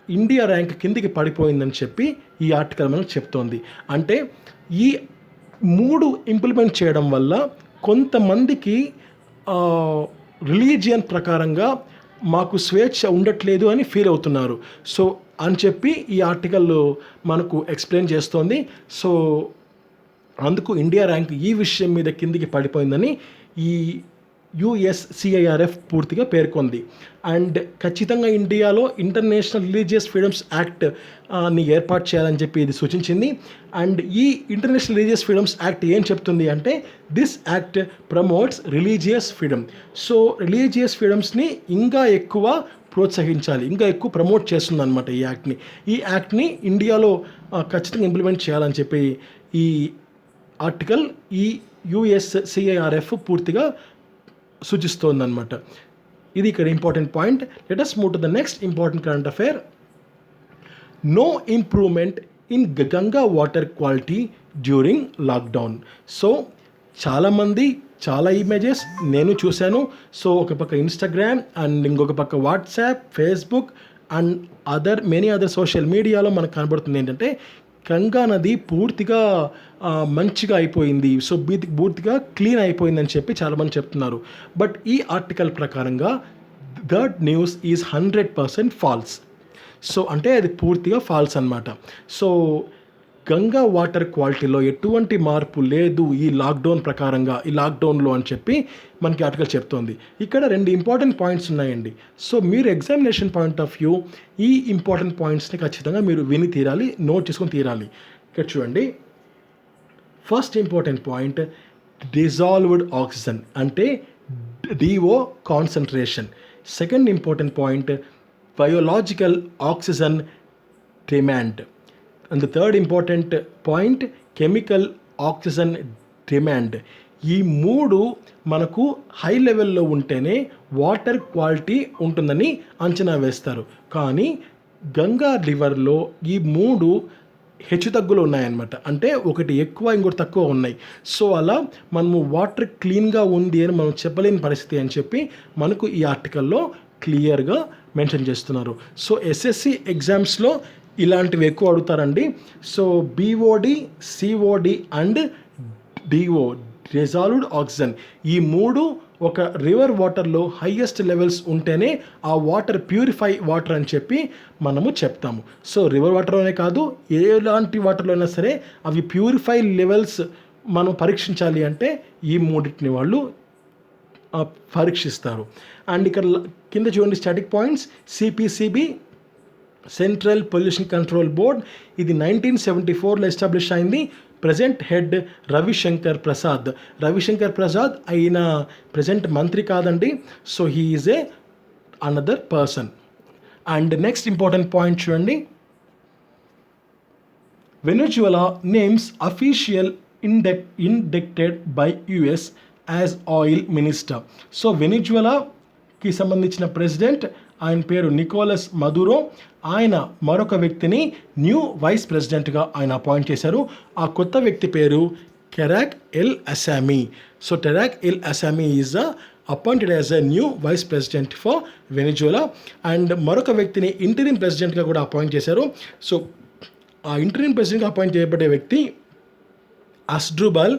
ఇండియా ర్యాంక్ కిందికి పడిపోయిందని చెప్పి ఈ ఆర్టికల్ మనకు చెప్తోంది. అంటే ఈ 3 ఇంప్లిమెంట్ చేయడం వల్ల కొంతమందికి రిలీజియన్ ప్రకారంగా మాకు స్వేచ్ఛ ఉండట్లేదు అని ఫీల్ అవుతున్నారు. సో అని చెప్పి ఈ ఆర్టికల్ మనకు ఎక్స్ప్లెయిన్ చేస్తోంది. సో అందుకు ఇండియా ర్యాంక్ ఈ విషయం మీద కిందికి పడిపోయిందని ఈ USCIRF పూర్తిగా పేర్కొంది. అండ్ ఖచ్చితంగా ఇండియాలో ఇంటర్నేషనల్ రిలీజియస్ ఫ్రీడమ్స్ యాక్ట్ ని ఏర్పాటు చేయాలని చెప్పి ఇది సూచించింది. అండ్ ఈ ఇంటర్నేషనల్ రిలీజియస్ ఫ్రీడమ్స్ యాక్ట్ ఏం చెప్తుంది అంటే this act promotes religious freedom. So religious ఫ్రీడమ్స్ని ఇంకా ఎక్కువ ప్రోత్సహించాలి, ఇంకా ఎక్కువ ప్రమోట్ చేస్తుంది అనమాట ఈ యాక్ట్ని ఇండియాలో ఖచ్చితంగా ఇంప్లిమెంట్ చేయాలని చెప్పి ఈ ఆర్టికల్ ఈ USCIRF పూర్తిగా సూచిస్తోందన్నమాట. ఇది ఇక్కడ important point. Let us move to the next important current affair. No improvement in Ganga water quality during lockdown. So చాలామంది చాలా ఇమేజెస్ నేను చూశాను. సో ఒక పక్క ఇన్స్టాగ్రామ్ అండ్ ఇంకొక పక్క WhatsApp, Facebook and many other social మీడియాలో మనకు కనబడుతుంది ఏంటంటే గంగా నది పూర్తిగా మంచిగా అయిపోయింది, సో పూర్తిగా క్లీన్ అయిపోయిందని చెప్పి చాలామంది చెప్తున్నారు. బట్ ఈ ఆర్టికల్ ప్రకారంగా that news is 100% false. So అంటే అది పూర్తిగా ఫాల్స్ అన్నమాట. సో గంగా వాటర్ క్వాలిటీలో ఎటువంటి మార్పు లేదు ఈ లాక్డౌన్లో అని చెప్పి మనకి ఆర్టికల్ చెప్తోంది. ఇక్కడ 2 ఇంపార్టెంట్ పాయింట్స్ ఉన్నాయండి. సో మీరు ఎగ్జామినేషన్ పాయింట్ ఆఫ్ వ్యూ ఈ ఇంపార్టెంట్ పాయింట్స్ని ఖచ్చితంగా మీరు విని తీరాలి, నోట్ చేసుకొని తీరాలి. ఇక్కడ చూడండి, first important point dissolved oxygen అంటే DO concentration. Second important point biological oxygen demand. And the third important point, chemical oxygen demand. ఈ మూడు మనకు హై లెవెల్లో ఉంటేనే వాటర్ క్వాలిటీ ఉంటుందని అంచనా వేస్తారు. కానీ గంగా రివర్లో ఈ మూడు హెచ్చుతగ్గులు ఉన్నాయన్నమాట. అంటే ఒకటి ఎక్కువ ఇంకోటి తక్కువ ఉన్నాయి. సో అలా మనము వాటర్ క్లీన్గా ఉంది అని మనం చెప్పలేని పరిస్థితి అని చెప్పి మనకు ఈ ఆర్టికల్లో క్లియర్గా మెన్షన్ చేస్తున్నారు. సో ఎస్ఎస్సి ఎగ్జామ్స్లో ఇలాంటివి ఎక్కువ అడుగుతారండి. So BOD, COD and DO, dissolved oxygen, ఈ మూడు ఒక రివర్ వాటర్లో హైయెస్ట్ లెవెల్స్ ఉంటేనే ఆ వాటర్ ప్యూరిఫై వాటర్ అని చెప్పి మనము చెప్తాము. సో రివర్ వాటర్లోనే కాదు, ఎలాంటి వాటర్లో అయినా సరే అవి ప్యూరిఫై లెవెల్స్ మనం పరీక్షించాలి అంటే ఈ మూడింటిని వాళ్ళు పరీక్షిస్తారు. అండ్ ఇక్కడ కింద చూడండి static points. CPCB, central pollution control board, ఇది 1974లో ఎస్టాబ్లిష్ అయింది. Present head Ravishankar Prasad. రవిశంకర్ ప్రసాద్ అయిన ప్రజెంట్ మంత్రి కాదండి. So he is a another person. And next important point చూడండి. Venezuela names official inducted by US as oil minister. So వెనెజులాకి సంబంధించిన ప్రెసిడెంట్, ఆయన పేరు నికోలస్ మదురో. ఆయన మరొక వ్యక్తిని న్యూ వైస్ ప్రెసిడెంట్గా ఆయన అపాయింట్ చేశారు. ఆ కొత్త వ్యక్తి పేరు Kerak El Aissami. So Kerak El Aissami is appointed as a new vice president for Venezuela. And మరొక వ్యక్తిని ఇంటరిమ్ ప్రెసిడెంట్గా కూడా అపాయింట్ చేశారు. సో ఆ ఇంటరిమ్ ప్రెసిడెంట్గా అపాయింట్ చేయబడే వ్యక్తి Asdrubal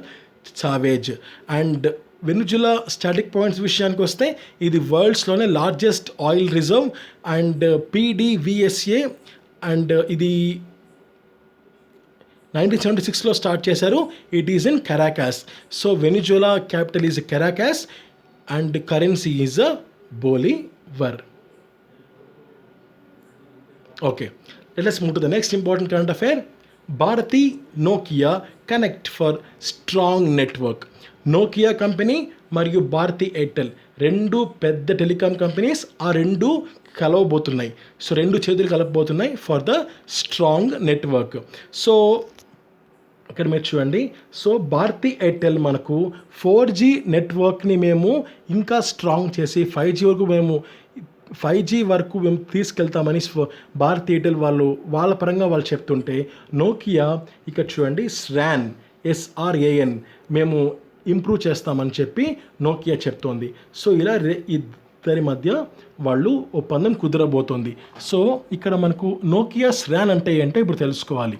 Chavez. And Venezuela static points విషయానికి వస్తే ఇది వరల్డ్స్లోనే largest oil reserve and PDVSA. And ఇది 1976లో స్టార్ట్ చేశారు. It is in Caracas. So Venezuela capital is Caracas and currency is Bolivar. Okay, let us move to the next important current affair. Bharti Nokia connect for strong network. Nokia company మరియు భారతీ ఎయిర్టెల్ రెండు పెద్ద టెలికాం కంపెనీస్, ఆ రెండు కలవబోతున్నాయి. సో రెండు చేతులు కలపబోతున్నాయి for the strong network. So ఇక్కడ మీరు చూడండి. సో భారతీ ఎయిర్టెల్ మనకు 4G నెట్వర్క్ని మేము ఇంకా స్ట్రాంగ్ చేసి 5G వరకు మేము తీసుకెళ్తామని భారతీ ఎయిర్టెల్ వాళ్ళ పరంగా వాళ్ళు చెప్తుంటే, నోకియా ఇక్కడ చూడండి SRAN మేము ఇంప్రూవ్ చేస్తామని చెప్పి నోకియా చెప్తోంది. సో ఇలా ఇద్దరి మధ్య వాళ్ళు ఒప్పందం కుదరబోతోంది. సో ఇక్కడ మనకు నోకియా SRAN అంటే ఏంటో ఇప్పుడు తెలుసుకోవాలి.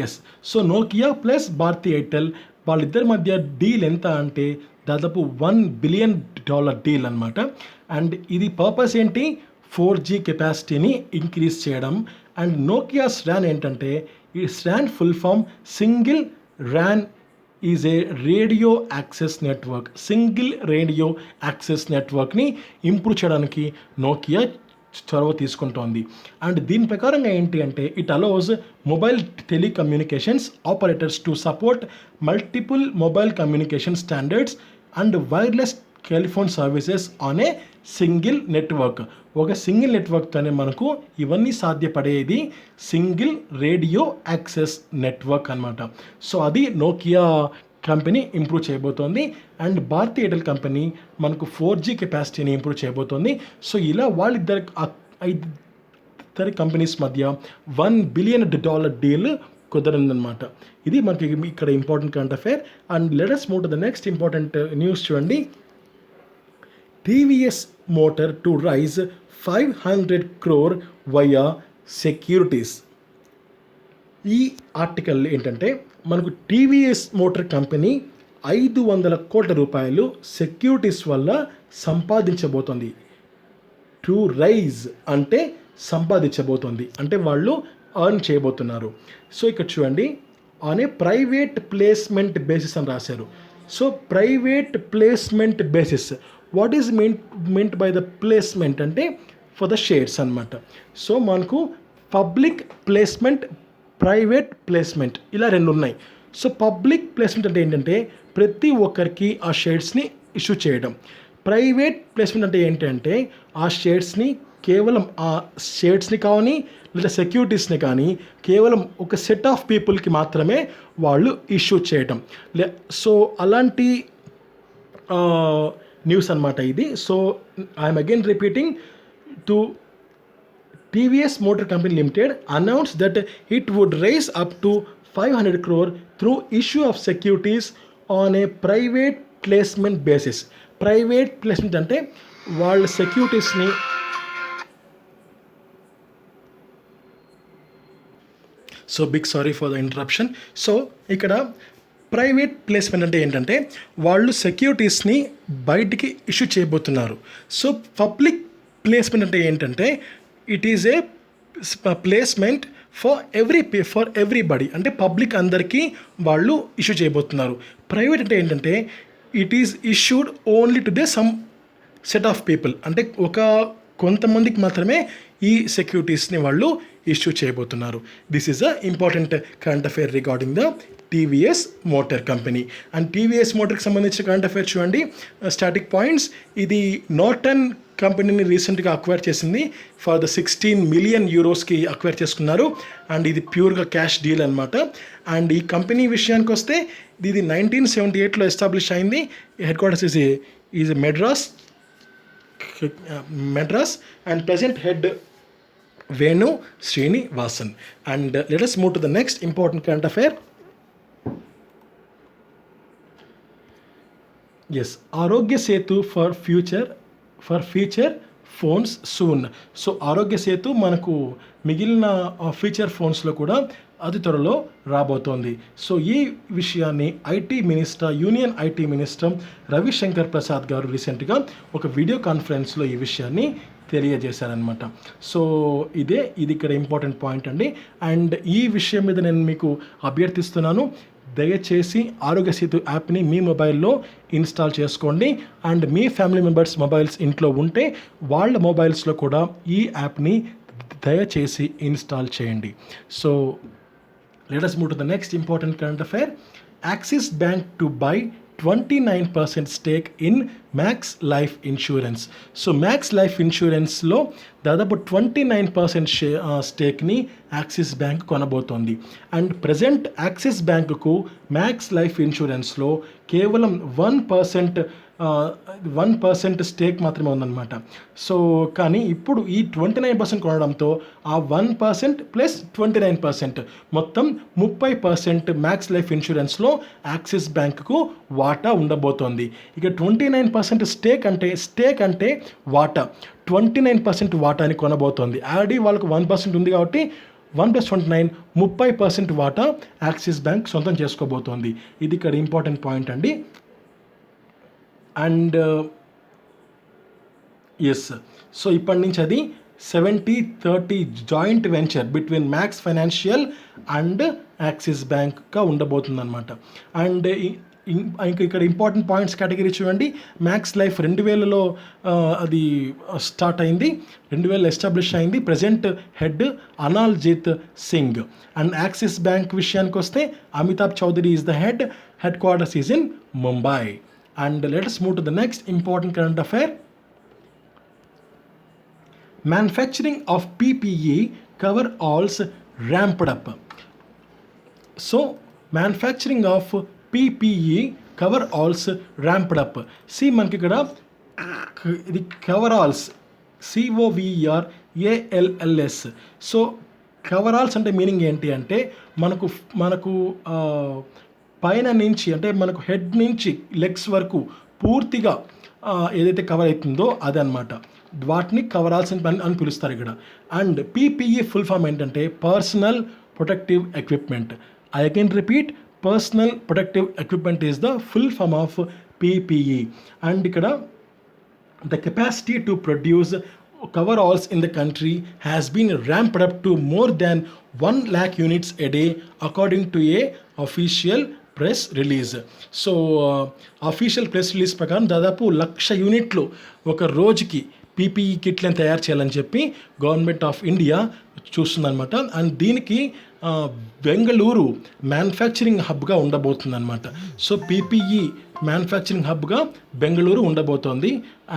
Yes, so Nokia plus Bharti Airtel వాళ్ళిద్దరి మధ్య డీల్ ఎంత అంటే దాదాపు $1 బిలియన్ డీల్ అనమాట. అండ్ ఇది పర్పస్ ఏంటి? 4G కెపాసిటీని ఇంక్రీజ్ చేయడం. అండ్ నోకియా SRAN ఏంటంటే, ఈ SRAN full form single RAN is a radio access network. Single radio access నెట్వర్క్ని ఇంప్రూవ్ చేయడానికి నోకియా చొరవ తీసుకుంటోంది. అండ్ దీని ప్రకారంగా ఏంటి అంటే, it allows mobile telecommunications operators to support multiple mobile communication standards and wireless telephone services on a single network. ఒక సింగిల్ నెట్వర్క్తోనే మనకు ఇవన్నీ సాధ్యపడేది సింగిల్ రేడియో యాక్సెస్ నెట్వర్క్ అనమాట. సో అది నోకియా కంపెనీ ఇంప్రూవ్ చేయబోతోంది. అండ్ భారతీ ఎయిర్టెల్ కంపెనీ మనకు 4G కెపాసిటీని ఇంప్రూవ్ చేయబోతోంది. సో ఇలా వాళ్ళిద్దరి కంపెనీస్ మధ్య $1 బిలియన్ డీల్ కుదరిందనమాట. ఇది మనకి ఇక్కడ important current affair. And let us move to the next important news చూడండి. TVS Motor to raise 500 crore via securities. ఈ ఆర్టికల్ ఏంటంటే, మనకు TVS మోటార్ కంపెనీ 500 కోట్ల రూపాయలు సెక్యూరిటీస్ వల్ల సంపాదించబోతోంది. టు రైజ్ అంటే సంపాదించబోతోంది, అంటే వాళ్ళు ఎర్న్ చేయబోతున్నారు. సో ఇక్కడ చూడండి, on a private placement basis అని రాశారు. So private placement basis, what is meant by the placement అంటే ఫర్ ద షేర్స్ అనమాట. సో మనకు పబ్లిక్ ప్లేస్మెంట్, ప్రైవేట్ ప్లేస్మెంట్ ఇలా రెండు ఉన్నాయి. సో పబ్లిక్ ప్లేస్మెంట్ అంటే ఏంటంటే ప్రతి ఒక్కరికి ఆ షేర్స్ని ఇష్యూ చేయడం. ప్రైవేట్ ప్లేస్మెంట్ అంటే ఏంటంటే ఆ షేర్స్ని కేవలం ఆ షేర్స్ని కానీ లేదా సెక్యూరిటీస్ని కానీ కేవలం ఒక సెట్ ఆఫ్ పీపుల్కి మాత్రమే వాళ్ళు ఇష్యూ చేయటం. సో అలాంటి న్యూస్ అనమాట ఇది. So I'm again repeating to TVS Motor Company Limited announced that it would raise up to 500 crore through issue of securities on a private placement basis. Private placement అంటే వాళ్ళ సెక్యూరిటీస్ని so big sorry for the interruption. So ఇక్కడ ప్రైవేట్ ప్లేస్మెంట్ అంటే ఏంటంటే వాళ్ళు సెక్యూరిటీస్ని బయటికి ఇష్యూ చేయబోతున్నారు. సో పబ్లిక్ ప్లేస్మెంట్ అంటే ఏంటంటే it is a placement for everybody, అంటే పబ్లిక్ అందరికీ వాళ్ళు ఇష్యూ చేయబోతున్నారు. ప్రైవేట్ అంటే ఏంటంటే it is issued only to they some set of people, అంటే కొంతమందికి మాత్రమే ఈ సెక్యూరిటీస్ని వాళ్ళు ఇష్యూ చేయబోతున్నారు. This is a important current affair regarding the TVS motor company. And TVS మోటార్కి సంబంధించిన కరెంట్ అఫైర్ చూడండి. స్టాటిక్ పాయింట్స్, ఇది నార్టన్ కంపెనీని రీసెంట్గా అక్వైర్ చేసింది ఫర్ ద 16 మిలియన్ యూరోస్కి అక్వైర్ చేసుకున్నారు. అండ్ ఇది ప్యూర్గా క్యాష్ డీల్ అనమాట. అండ్ ఈ కంపెనీ విషయానికి వస్తే ఇది 1978లో ఎస్టాబ్లిష్ అయింది. Head quarters is Madras and present head Venu Srinivasan. And let us move to the next important current affair. Yes, Arogya Setu for future phones soon. So ఆరోగ్య సేతు మనకు మిగిలిన ఫీచర్ ఫోన్స్లో కూడా అతి త్వరలో రాబోతోంది. సో ఈ విషయాన్ని union IT minister Ravishankar Prasad గారు రీసెంట్గా ఒక వీడియో కాన్ఫరెన్స్లో ఈ విషయాన్ని తెలియజేశారనమాట. సో ఇది ఇక్కడ ఇంపార్టెంట్ పాయింట్ అండి. అండ్ ఈ విషయం మీద నేను మీకు అభ్యర్థిస్తున్నాను, దయచేసి ఆరోగ్య సేతు యాప్ని మీ మొబైల్లో ఇన్స్టాల్ చేసుకోండి. And me family members mobiles ఇంట్లో ఉంటే వాళ్ళ మొబైల్స్లో కూడా ఈ యాప్ని దయచేసి ఇన్స్టాల్ చేయండి. So let us move to the next important current affair. Axis Bank to buy 29% stake in Max Life Insurance. So Max Life ఇన్సూరెన్స్లో దాదాపు 29% స్టేక్ని యాక్సిస్ బ్యాంక్ కొనబోతోంది. అండ్ ప్రజెంట్ యాక్సిస్ బ్యాంకుకు మ్యాక్స్ లైఫ్ ఇన్సూరెన్స్లో కేవలం 1% స్టేక్ మాత్రమే ఉందన్నమాట. సో కానీ ఇప్పుడు ఈ 29% కొనడంతో ఆ 1% ప్లస్ 29% మొత్తం 30% మ్యాక్స్ లైఫ్ ఇన్సూరెన్స్లో యాక్సిస్ బ్యాంకుకు వాటా ఉండబోతోంది. ఇక 29% స్టేక్ అంటే వాటా, 29% వాటాని కొనబోతోంది. ఆల్రెడీ వాళ్ళకు 1% ఉంది కాబట్టి 1+29 30% వాటా యాక్సిస్ బ్యాంక్ సొంతం చేసుకోబోతోంది. ఇది ఇక్కడ ఇంపార్టెంట్ పాయింట్ అండి. అండ్ ఎస్, సో ఇప్పటి నుంచి అది 70-30 joint venture between Max financial and Axis బ్యాంక్గా ఉండబోతుంది అనమాట. అండ్ ఇంకా ఇక్కడ ఇంపార్టెంట్ పాయింట్స్ కేటగిరీ చూడండి. మ్యాక్స్ లైఫ్ 2000లో అది స్టార్ట్ అయింది, 2000 ఎస్టాబ్లిష్ అయింది. Present head Analjit Singh. And Axis bank విషయానికి వస్తే Amitabh Chaudhary is the headquarters is in Mumbai. And let us move to the next important current affair. Manufacturing of PPE coveralls ramped up. So manufacturing of PPE coveralls ramped up. See మనకి ఇక్కడ ఇది coveralls COVERALLS. సో కవరాల్స్ అంటే మీనింగ్ ఏంటి అంటే మనకు పైన నుంచి అంటే మనకు హెడ్ నుంచి లెగ్స్ వరకు పూర్తిగా ఏదైతే కవర్ అవుతుందో అదనమాట, వాటిని కవరాల్స్ అని పిలుస్తారు ఇక్కడ. అండ్ పీపీఈ ఫుల్ ఫామ్ ఏంటంటే personal protective equipment. I can repeat, personal protective equipment is the full form of PPE. And ఇక్కడ the capacity to produce coveralls in the country has been ramped up to more than 1 lakh units a day according to a official press release. So official press release ప్రకారం దాదాపు 1,00,000 యూనిట్లు ఒక రోజుకి పీపీఈ కిట్లను తయారు చేయాలని చెప్పి గవర్నమెంట్ ఆఫ్ ఇండియా చూస్తుందన్నమాట. అండ్ దీనికి బెంగళూరు మ్యానుఫ్యాక్చరింగ్ హబ్గా ఉండబోతుందన్నమాట. సో పీపీఈ మ్యానుఫ్యాక్చరింగ్ హబ్గా బెంగళూరు ఉండబోతోంది.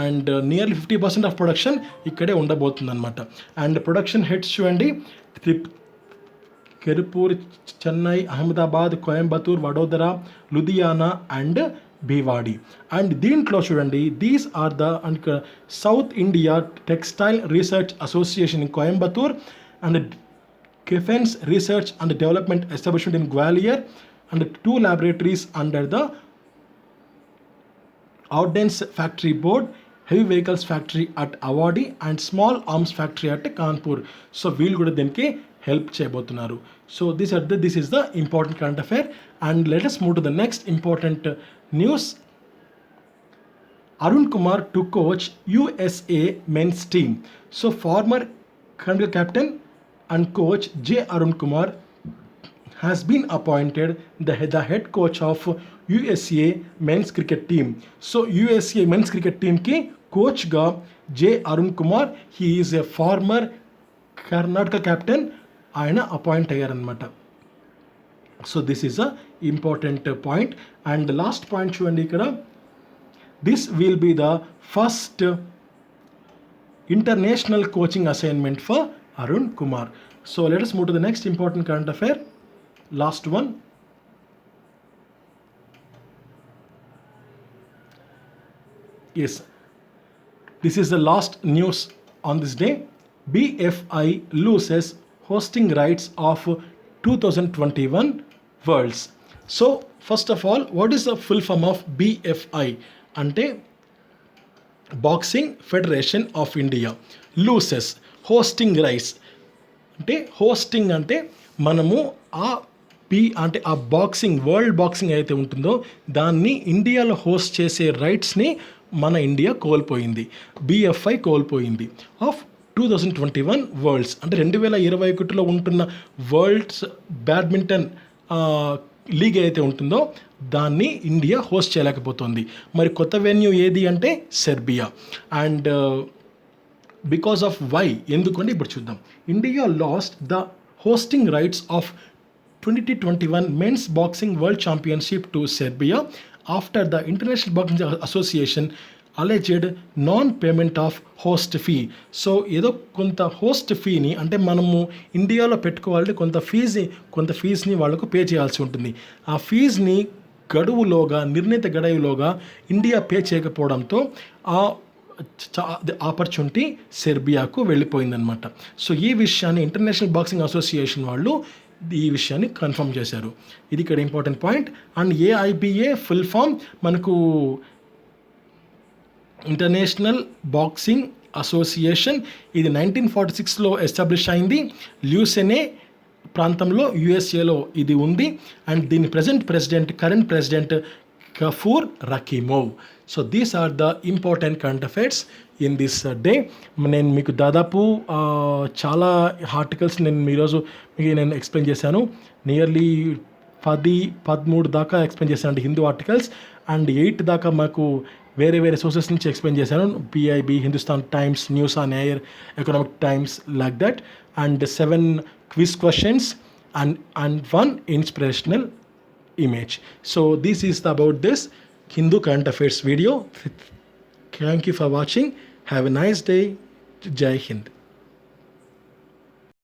అండ్ నియర్లీ 50% ఆఫ్ ప్రొడక్షన్ ఇక్కడే ఉండబోతుందన్నమాట. అండ్ ప్రొడక్షన్ హెడ్స్ చూడండి, కెరుపూర్, చెన్నై, అహ్మదాబాద్, కోయంబత్తూర్, వడోదరా, లుధియానా అండ్ భివాడి. అండ్ దీంట్లో చూడండి, these are the south India textile research association in Coimbatore and defence research and development establishment in Gwalior and 2 laboratories under the Ordnance Factory Board, Heavy Vehicles Factory at Awadi and Small Arms Factory at Kanpur. So వీళ్ళు కూడా దీనికి హెల్ప్ చేయబోతున్నారు. So this is the important current affair. And let us move to the next important news. Arun Kumar to coach USA men's team. So former Colonial captain and coach J. Arun Kumar has been appointed the head coach of USA men's cricket team. So USA men's cricket team ki coach ga J. Arun Kumar, he is a former Karnataka captain, ayana appoint ayyaranamata. So this is a important point. And the last point chudandi ikkada, this will be the first international coaching assignment for Arun Kumar. So let us move to the next important current affair. Last one. Yes, this is the last news on this day. BFI loses hosting rights of 2021 Worlds. So first of all, what is the full form of BFI? Ante Boxing Federation of India loses hosting rights. అంటే హోస్టింగ్ అంటే మనము అంటే ఆ బాక్సింగ్, వరల్డ్ బాక్సింగ్ అయితే ఉంటుందో దాన్ని ఇండియాలో హోస్ట్ చేసే రైట్స్ని మన ఇండియా కోల్పోయింది, బిఎఫ్ఐ కోల్పోయింది ఆఫ్ 2021 వరల్డ్స్. అంటే 2021లో ఉంటున్న వరల్డ్స్ బ్యాడ్మింటన్ లీగ్ అయితే ఉంటుందో దాన్ని ఇండియా హోస్ట్ చేయలేకపోతుంది. మరి కొత్త వెన్యూ ఏది అంటే Serbia. And because of why, ఎందుకంటే ఇప్పుడు చూద్దాం. India lost the hosting rights of 2021 Men's Boxing World Championship to Serbia after the International Boxing Association alleged non-payment of host fee. So ఏదో కొంత హోస్ట్ ఫీని, అంటే మనము ఇండియాలో పెట్టుకోవాలంటే కొంత ఫీజుని వాళ్ళకు పే చేయాల్సి ఉంటుంది. ఆ ఫీజుని గడువులోగా, నిర్ణీత గడువులోగా ఇండియా పే చేయకపోవడంతో ఆ ఆపర్చునిటీ సెర్బియాకు వెళ్ళిపోయిందనమాట. సో ఈ విషయాన్ని ఇంటర్నేషనల్ బాక్సింగ్ అసోసియేషన్ వాళ్ళు ఈ విషయాన్ని కన్ఫర్మ్ చేశారు. ఇది ఇక్కడ important point. And AIBA full form మనకు ఇంటర్నేషనల్ బాక్సింగ్ అసోసియేషన్. ఇది 1946లో ఎస్టాబ్లిష్ అయింది. ల్యూసెనే ప్రాంతంలో యుఎస్ఏలో ఇది ఉంది. అండ్ దీని current president Gafur Rakhimov. So these are the important current affairs in this day. నేను మీకు దాదాపు చాలా ఆర్టికల్స్ నేను ఎక్స్ప్లెయిన్ చేశాను. నియర్లీ 13 దాకా ఎక్స్ప్లెయిన్ చేశాను అంటే హిందూ ఆర్టికల్స్. అండ్ 8 దాకా మాకు వేరే సోర్సెస్ నుంచి ఎక్స్ప్లెయిన్ చేశాను. PIB, Hindustan times, news on air, economic times, like that. And 7 quiz questions and 1 inspirational image. So this is about this Hindu current affairs video. Thank you for watching. Have a nice day. Jai Hind.